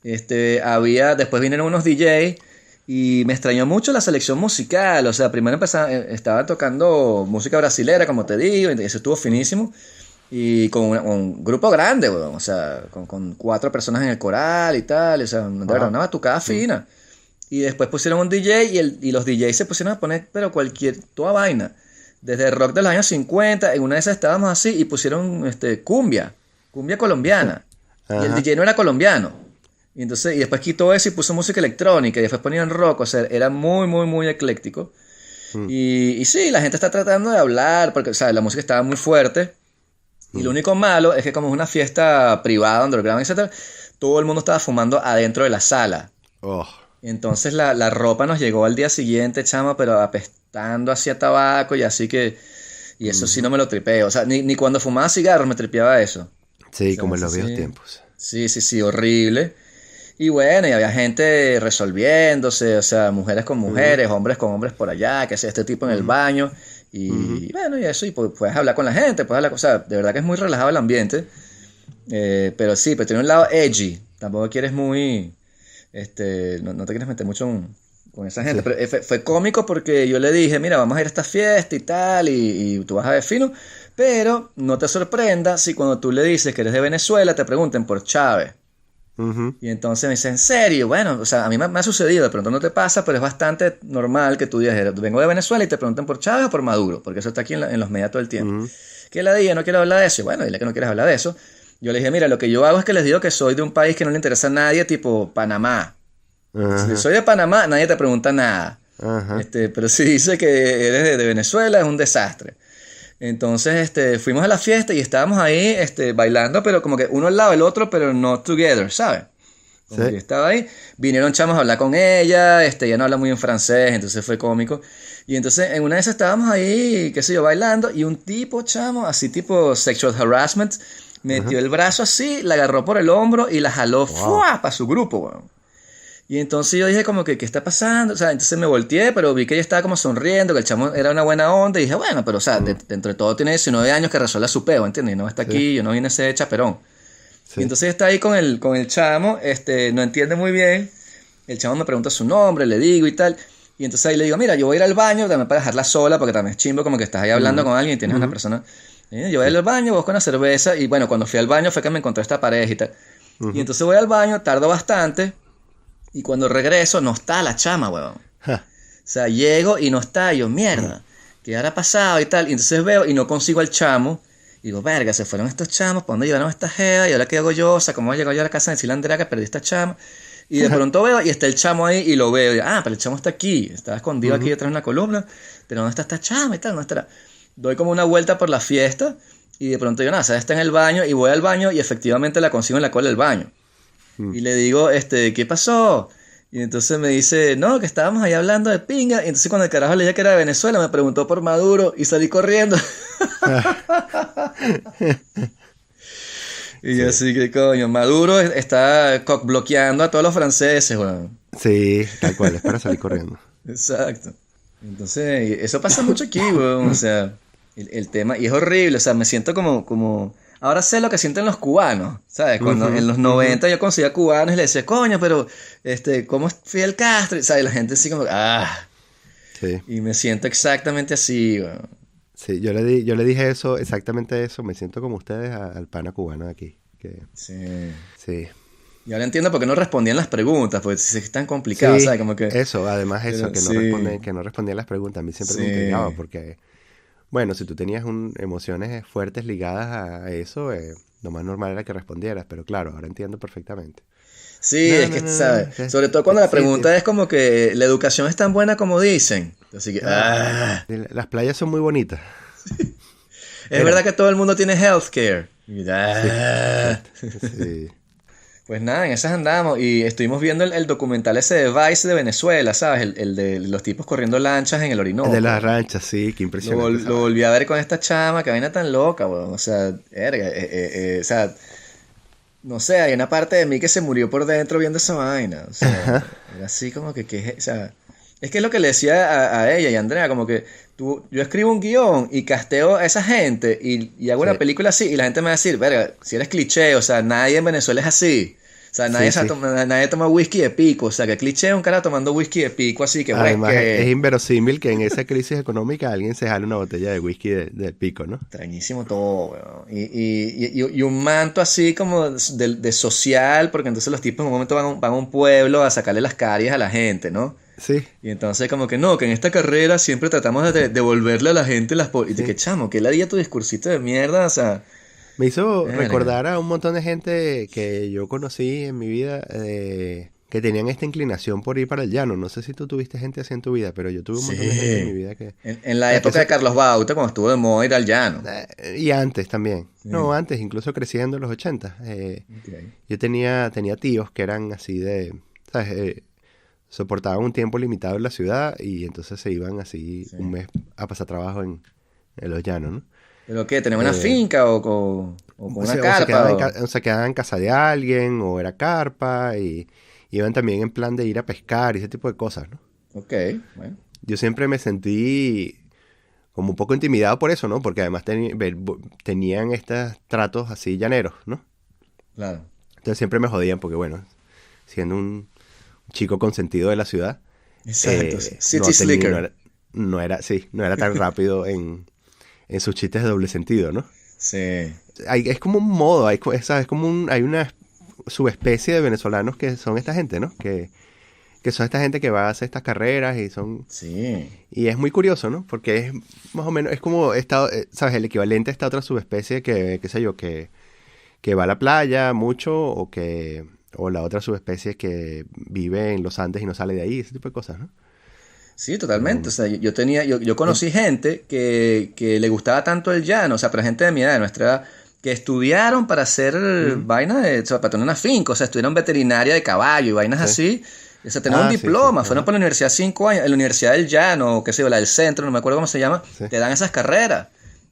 Después vinieron unos DJ y me extrañó mucho la selección musical. O sea, primero estaba tocando música brasilera, como te digo, y eso estuvo finísimo. Y con un grupo grande, weón, o sea, con 4 personas en el coral y tal. O sea, de verdad, una batucada fina. Y después pusieron un DJ y los DJs se pusieron a poner, pero toda vaina. desde rock de los años 50, en una de esas estábamos así y pusieron cumbia colombiana. Y el Ajá. DJ no era colombiano. Y entonces, y después quitó eso y puso música electrónica y después ponían rock, o sea, era muy, muy, muy ecléctico. Y sí, la gente está tratando de hablar, porque, o sea, la música estaba muy fuerte. Y lo único malo es que como es una fiesta privada, underground, etcétera, todo el mundo estaba fumando adentro de la sala. Oh, Entonces la ropa nos llegó al día siguiente, chamo, pero apestando hacia tabaco y así que... Y eso sí no me lo tripeo. O sea, ni cuando fumaba cigarros me tripeaba eso. sí, O sea, como en eso los viejos sí. tiempos. Sí, horrible. Y bueno, y había gente resolviéndose, o sea, mujeres con mujeres, hombres con hombres por allá, que sea este tipo en el baño. Y bueno, y eso, y puedes hablar con la gente, puedes hablar, o sea, de verdad que es muy relajado el ambiente. Pero sí, pero tiene un lado edgy. Tampoco quieres muy, no te quieres meter mucho con esa gente. Sí. Pero fue cómico porque yo le dije, mira, vamos a ir a esta fiesta y tal, y tú vas a ver fino. Pero no te sorprendas si cuando tú le dices que eres de Venezuela te pregunten por Chávez. Ujú. Y entonces me dice, ¿en serio? Bueno, o sea, a mí me ha sucedido, de pronto no te pasa, pero es bastante normal que tú digas, vengo de Venezuela y te pregunten por Chávez o por Maduro, porque eso está aquí en los medios todo el tiempo. Que la diga, no quiero hablar de eso. Bueno, dile que no quieres hablar de eso. Yo le dije, mira, lo que yo hago es que les digo que soy de un país que no le interesa a nadie, tipo Panamá. Si Ajá. soy de Panamá, nadie te pregunta nada. Ajá. Pero si dice que eres de Venezuela, es un desastre. Entonces, fuimos a la fiesta y estábamos ahí, bailando, pero como que uno al lado del otro, pero no together, ¿sabes? Como Sí. que estaba ahí, vinieron chamos a hablar con ella, ella no habla muy en francés, entonces fue cómico. Y entonces en una de esas estábamos ahí, qué sé yo, bailando, y un tipo, chamo, así tipo sexual harassment, metió el brazo así, la agarró por el hombro y la jaló para su grupo, weón. Y entonces yo dije como que, ¿qué está pasando? O sea, entonces me volteé, pero vi que ella estaba como sonriendo, que el chamo era una buena onda, y dije, bueno, pero o sea, dentro de todo tiene 19 años que resuelve su peo, ¿entiendes? Y no está aquí, yo no vine a ser chaperón. Y Sí. entonces está ahí con el chamo, no entiende muy bien. El chamo me pregunta su nombre, le digo y tal. Y entonces ahí le digo, mira, yo voy a ir al baño, también para dejarla sola, porque también es chimbo como que estás ahí hablando con alguien y tienes una persona. Yo voy a ir al baño, busco una cerveza. Y bueno, cuando fui al baño fue que me encontré esta pareja y tal. Y entonces voy al baño, tardo bastante. Y cuando regreso, no está la chama, weón. O Ja. sea, llego y no está. Y yo, mierda, ¿qué habrá pasado y tal? Y entonces veo y no consigo al chamo. Y digo, verga, se fueron estos chamos, ¿para dónde llevaron a esta jeva? ¿Y ahora qué hago yo? O sea, ¿cómo llego yo a la casa de decirle a Andrea que perdí esta chama? Y de pronto veo y está el chamo ahí y lo veo. Y, pero el chamo está aquí, estaba escondido aquí detrás de una columna. Pero ¿dónde está esta chama y tal? ¿Dónde estará? Doy como una vuelta por la fiesta y de pronto yo, nada, ¿sabes? Está en el baño y voy al baño y efectivamente la consigo en la cola del baño. Y le digo, ¿qué pasó? Y entonces me dice, no, que estábamos ahí hablando de pinga. Y entonces cuando el carajo le dije que era de Venezuela, me preguntó por Maduro y salí corriendo. Y yo así que coño, Maduro está bloqueando a todos los franceses, weón. Sí, tal cual, es para salir corriendo. Exacto. Entonces, eso pasa mucho aquí, weón. O sea, el tema, y es horrible, o sea, me siento como... Ahora sé lo que sienten los cubanos, ¿sabes? Cuando en los 90 yo conocía cubanos y le decía, coño, pero, ¿cómo es Fidel Castro? ¿Sabes? Y la gente así como, Sí. y me siento exactamente así, weón. Sí, yo le dije eso, exactamente eso. Me siento como ustedes al pana cubano de aquí. Que, Sí. sí. Y ahora entiendo por qué no respondían las preguntas, porque si es tan complicado, Sí, ¿sabes? Como que... eso, además eso, Pero que no sí. que no respondían las preguntas. A mí siempre me Sí. intrigaba porque, bueno, si tú tenías emociones fuertes ligadas a eso, lo más normal era que respondieras. Pero claro, ahora entiendo perfectamente. Sí, No, es no, que, no, ¿sabes? no, Sobre todo cuando la sí, pregunta es como que la educación es tan buena como dicen. Así que, Las playas son muy bonitas. es verdad que todo el mundo tiene healthcare. Y, Sí. Pues nada, en esas andamos y estuvimos viendo el documental ese de Vice de Venezuela, ¿sabes? El de los tipos corriendo lanchas en el Orinoco. De las ranchas, sí, qué impresionante. esa Lo vaina. volví a ver con esta chama, qué vaina tan loca, weón. O sea, verga, o sea, no sé, hay una parte de mí que se murió por dentro viendo esa vaina. O sea, era así como que, o sea, es que es lo que le decía a ella y a Andrea, como que yo escribo un guión y casteo a esa gente y hago una Sí. película así y la gente me va a decir, verga, si eres cliché, o sea, nadie en Venezuela es así. O sea, nadie, Sí, sí. nadie toma whisky de pico. O sea, que cliché es un cara tomando whisky de pico, así que, Además, que es inverosímil que en esa crisis económica alguien se jale una botella de whisky de pico, ¿no? extrañísimo todo, weón. Y un manto así como de social, porque entonces los tipos en un momento van a un pueblo a sacarle las caries a la gente, ¿no? Sí. Y entonces como que no, que en esta carrera siempre tratamos de devolverle a la gente las... Y de que chamo, que ladilla tu discursito de mierda, o sea... Me hizo Verga. recordar a un montón de gente que yo conocí en mi vida que tenían esta inclinación por ir para el llano. No sé si tú tuviste gente así en tu vida, pero yo tuve un montón de gente en mi Sí. vida que... En la ¿sabes? época de Carlos Bauta, cuando estuvo de moda ir al llano. Y antes también. Sí. No, antes, incluso creciendo en los 80. Ok. Yo tenía tíos que eran así de... ¿Sabes? Soportaban un tiempo limitado en la ciudad y entonces se iban así Sí. un mes a pasar trabajo en los llanos, ¿no? ¿Pero qué? ¿Tenemos una Eh, finca o con una o se quedaban carpa? o se quedaban en casa de alguien o era carpa y iban también en plan de ir a pescar y ese tipo de cosas, ¿no? Ok, bueno, Yo siempre me sentí como un poco intimidado por eso, ¿no? Porque además tenían estos tratos así llaneros, ¿no? claro. Entonces siempre me jodían porque, bueno, siendo un chico consentido de la ciudad, Exacto. no, City Slicker. sí, no era tan rápido en sus chistes de doble sentido, ¿no? Sí. Es como un modo, ¿sabes? Hay una subespecie de venezolanos que son esta gente, ¿no? Que son esta gente que va a hacer estas carreras Sí. y es muy curioso, ¿no? Porque es más o menos, es como ¿sabes? El equivalente a esta otra subespecie qué sé yo, que va a la playa mucho o la otra subespecie que vive en los Andes y no sale de ahí, ese tipo de cosas, ¿no? Sí, totalmente. O sea, yo conocí gente que le gustaba tanto el llano, o sea, pero gente de mi edad, de nuestra edad, que estudiaron para hacer Ujú. vainas o sea, para tener una finca, o sea, estudiaron veterinaria de caballo y vainas Sí. así. O sea, tener un Ah, sí, sí. diploma, fueron Ajá. por la universidad 5 años, en la Universidad del Llano, o qué sé yo, la del centro, no me acuerdo cómo se llama, Sí. te dan esas carreras.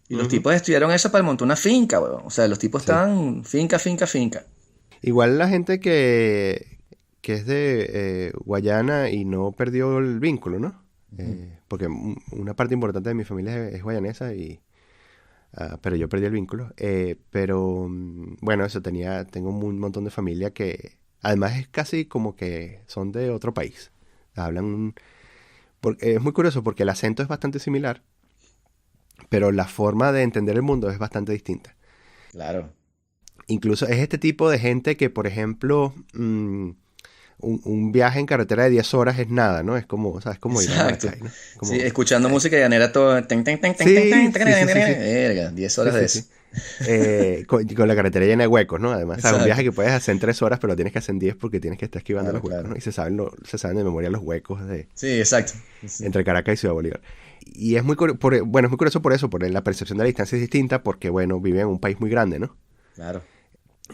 Y los Ujú. tipos estudiaron eso para montar una finca, weón. O sea, los tipos Sí. estaban finca, finca, finca. Igual la gente que es de Guayana y no perdió el vínculo, ¿no? Porque una parte importante de mi familia es guayanesa pero yo perdí el vínculo. Pero bueno, tengo un montón de familia que además es casi como que son de otro país. Hablan porque es muy curioso porque el acento es bastante similar, pero la forma de entender el mundo es bastante distinta. Claro. Incluso es este tipo de gente que, por ejemplo, un viaje en carretera de 10 horas es nada, ¿no? Es como, ¿sabes? Como ir a Exacto. Maracay, ¿no? Sí, Como, escuchando música llanera todo. Ten, ten, ten, ten, ten, sí, ten, ten, sí, sí, sí, sí. verga, 10 Sí, horas de sí, eso. sí. Con la carretera llena de huecos, ¿no? Además, ¿sabes? Un viaje Exacto. que puedes hacer en 3 horas, pero tienes que hacer en 10 porque tienes que estar esquivando Claro, los huecos, claro. ¿no? Y se saben de memoria los huecos Sí, exacto. Sí, entre Caracas y Ciudad Bolívar. Y es bueno, es muy curioso por eso, porque la percepción de la distancia es distinta porque, bueno, viven en un país muy grande, ¿no? claro.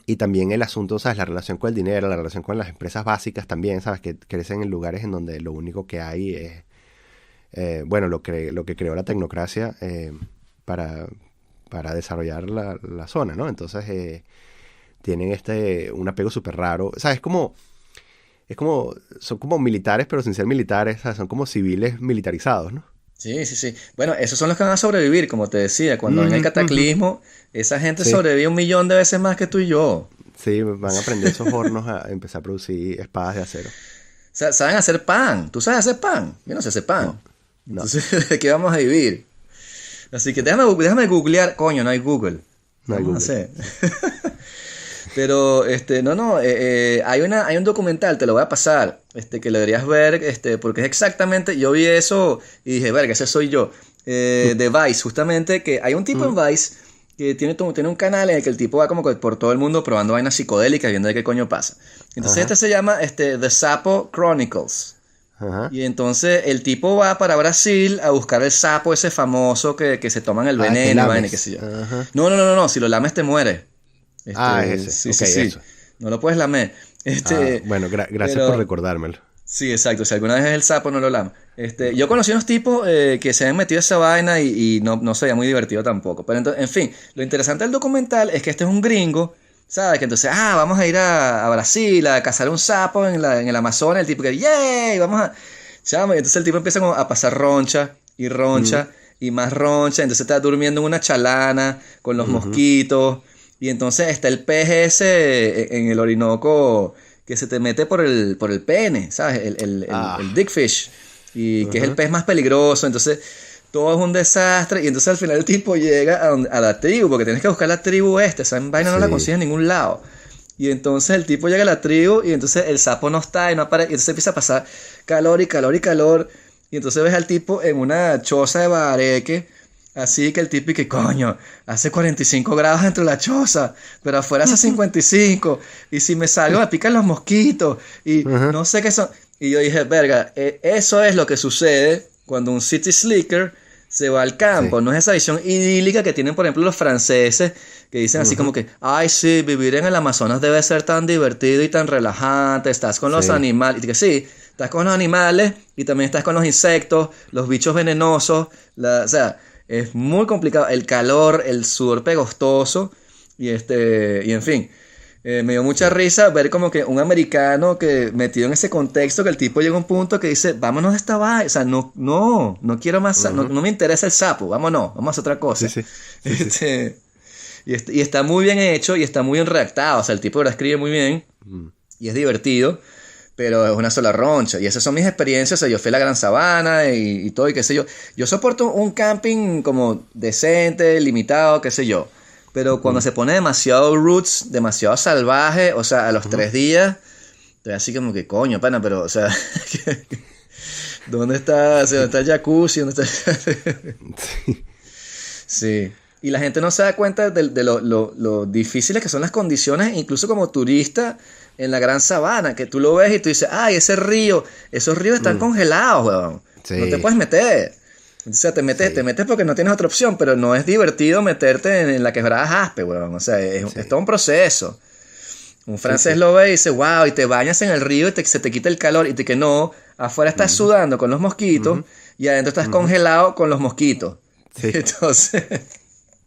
Y también el asunto, ¿sabes? La relación con el dinero, la relación con las empresas básicas también, ¿sabes? Que crecen en lugares en donde lo único que hay es, bueno, lo que creó la tecnocracia para, para desarrollar la zona, ¿no? Entonces tienen un apego súper raro. O sea, son como militares, pero sin ser militares, ¿sabes? Son como civiles militarizados, ¿no? Sí, sí, sí. Bueno, esos son los que van a sobrevivir, como te decía. Cuando venga el Ujú, ujú. cataclismo, esa gente Sí, sobrevive 1 millón de veces más que tú y yo. O sí, van a aprender esos hornos a empezar a producir espadas de acero. sea, saben hacer pan. ¿Tú sabes hacer pan? Yo no sé hacer pan. No, no, Entonces, ¿de qué vamos a vivir? Así que déjame googlear. Coño, no hay Google. no hay Vamos a Google. hacer. Pero, no, hay un documental, te lo voy a pasar, que lo deberías ver, porque es exactamente, yo vi eso y dije, verga, ese soy yo, de Vice, justamente, que hay un tipo en Mm, Vice que tiene un canal en el que el tipo va como que por todo el mundo probando vainas psicodélicas, viendo de qué coño pasa. Entonces ajá, se llama, The Sapo Chronicles. ajá. Y entonces el tipo va para Brasil a buscar el sapo ese famoso que se toman el Ah, que veneno y vaina, y qué sé lames. yo. Ajá. No, si lo lames te mueres. Ah, es ese. Sí, Ok, sí, sí. eso. No lo puedes lamer. Bueno, gracias por Pero, recordármelo. sí, exacto. Si alguna vez es el sapo, no lo lama. Yo conocí unos tipos que se habían metido esa vaina y no se veía muy divertido tampoco. Pero entonces, en fin, lo interesante del documental es que este es un gringo, ¿sabes? Que entonces, vamos a ir a Brasil a cazar un sapo en el Amazonas. El tipo que, ¡yay! Vamos a. Chamo, y entonces el tipo empieza como a pasar roncha y Mm, roncha y más roncha. Entonces está durmiendo en una chalana con los ujú. mosquitos. Y entonces está el pez ese en el Orinoco que se te mete por el pene, ¿sabes? El Ah, dickfish. Y que es el ajá. pez más peligroso. Entonces todo es un desastre. Y entonces al final el tipo llega a la tribu, porque tienes que buscar la tribu esa vaina no la Sí. consigues en ningún lado. Y entonces el tipo llega a la tribu y entonces el sapo no está y no aparece. Y entonces empieza a pasar calor y calor y calor. Y entonces ves al tipo en una choza de bareque. Así que el tipo y que coño, hace 45 grados dentro de la choza, pero afuera hace 55. Y si me salgo me pican los mosquitos. Y no sé qué son. Y yo dije, verga, eso es lo que sucede cuando un city slicker se va al campo. Sí. No es esa visión idílica que tienen, por ejemplo, los franceses, que dicen así como que, ay, sí, vivir en el Amazonas debe ser tan divertido y tan relajante, estás con los Sí. animales. Y que sí, estás con los animales y también estás con los insectos, los bichos venenosos, o sea, es muy complicado. El calor, el sudor pegostoso y y en fin. Me dio mucha risa ver como que un americano que metido en ese contexto, que el tipo llega a un punto que dice, vámonos de esta vaina, o sea, no quiero más, no me interesa el sapo, vámonos, vamos a hacer otra cosa. Sí, sí. Sí, sí. Y está muy bien hecho y está muy bien redactado, o sea, el tipo ahora escribe muy bien y es divertido, pero es una sola roncha. Y esas son mis experiencias, o sea, yo fui a la Gran Sabana y todo y qué sé yo. Yo soporto un camping como decente, limitado, qué sé yo. Pero cuando se pone demasiado roots, demasiado salvaje, o sea, a los 3 días, estoy así como que coño, pana, pero, o sea, ¿dónde está, o sea, dónde está el jacuzzi? ¿Dónde está? Sí. Sí. Y la gente no se da cuenta de lo difíciles que son las condiciones, incluso como turista en la Gran Sabana, que tú lo ves y tú dices, ay, ese río, esos ríos están congelados, weón. Sí. No te puedes meter. O sea, te metes porque no tienes otra opción, pero no es divertido meterte en la quebrada Jaspe, weón. O sea, es todo un proceso. Un francés lo ve y dice, wow, y te bañas en el río y se te quita el calor, y te que no, afuera estás sudando con los mosquitos y adentro estás congelado con los mosquitos. Sí. Entonces,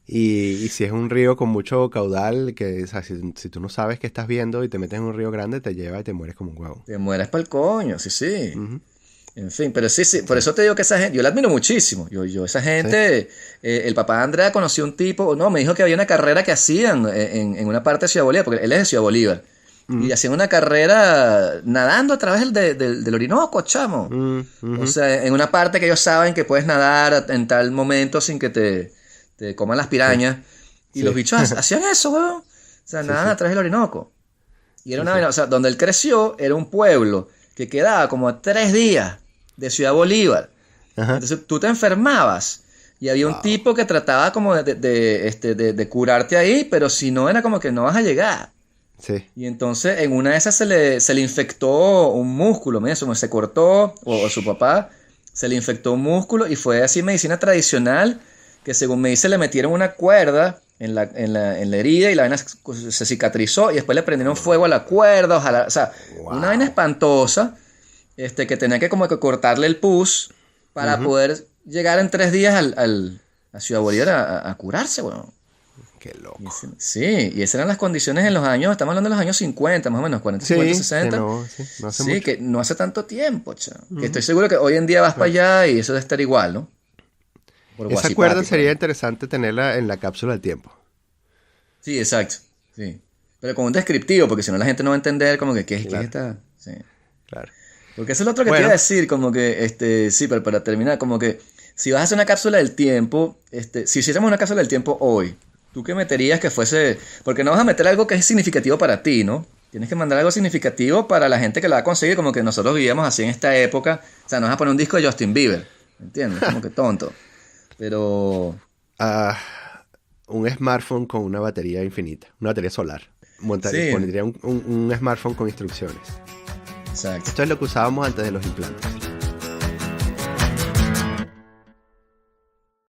Y si es un río con mucho caudal, que o sea, si tú no sabes qué estás viendo y te metes en un río grande, te lleva y te mueres como un huevo. te mueres para el coño, sí, sí. Ujú. En fin, pero sí, por eso te digo que esa gente, yo la admiro muchísimo. Esa gente, el papá de Andrea conoció un tipo, no, me dijo que había una carrera que hacían en una parte de Ciudad Bolívar, porque él es de Ciudad Bolívar. Y hacían una carrera nadando a través del Orinoco, chamo. O sea, en una parte que ellos saben que puedes nadar en tal momento sin que te coman las pirañas. Y Sí. los bichos hacían eso, weón. O sea, nadan a través del Orinoco. Y era una vaina, o sea, donde él creció era un pueblo que quedaba como a 3 días de Ciudad Bolívar. Ajá. Entonces tú te enfermabas y había un tipo que trataba como de curarte ahí, pero si no era como que no vas a llegar. Sí. Y entonces en una de esas se le infectó un músculo, mira, se cortó, o su papá se le infectó un músculo y fue así medicina tradicional, que según me dice le metieron una cuerda en la herida y la vaina se cicatrizó y después le prendieron fuego a la cuerda, ojalá, o sea, una vaina espantosa, que tenía que como que cortarle el pus para poder llegar en 3 días a Ciudad Bolívar a curarse, weón. Qué loco. Sí, y esas eran las condiciones en los años, estamos hablando de los años 50, más o menos, 40, 50, 60. Que no hace Sí, mucho. que no hace tanto tiempo, chao. Que estoy seguro que hoy en día vas para allá y eso debe estar igual, ¿no? Por Esa Guasipati, cuerda por sería ejemplo. interesante tenerla en la cápsula del tiempo. Sí, exacto. Sí. Pero con un descriptivo, porque si no la gente no va a entender como que qué es esta. Sí. Claro. Porque eso es lo otro que te Bueno. iba a decir, como que, sí, pero para terminar, como que si vas a hacer una cápsula del tiempo, si hiciéramos una cápsula del tiempo hoy, ¿tú qué meterías que fuese? Porque no vas a meter algo que es significativo para ti, ¿no? Tienes que mandar algo significativo para la gente que lo va a conseguir, como que nosotros vivíamos así en esta época. O sea, no vas a poner un disco de Justin Bieber, ¿entiendes? Como que tonto. Pero, Ah, un smartphone con una batería infinita. Una batería solar. Sí. Pondría un smartphone con instrucciones. exacto. Esto es lo que usábamos antes de los implantes.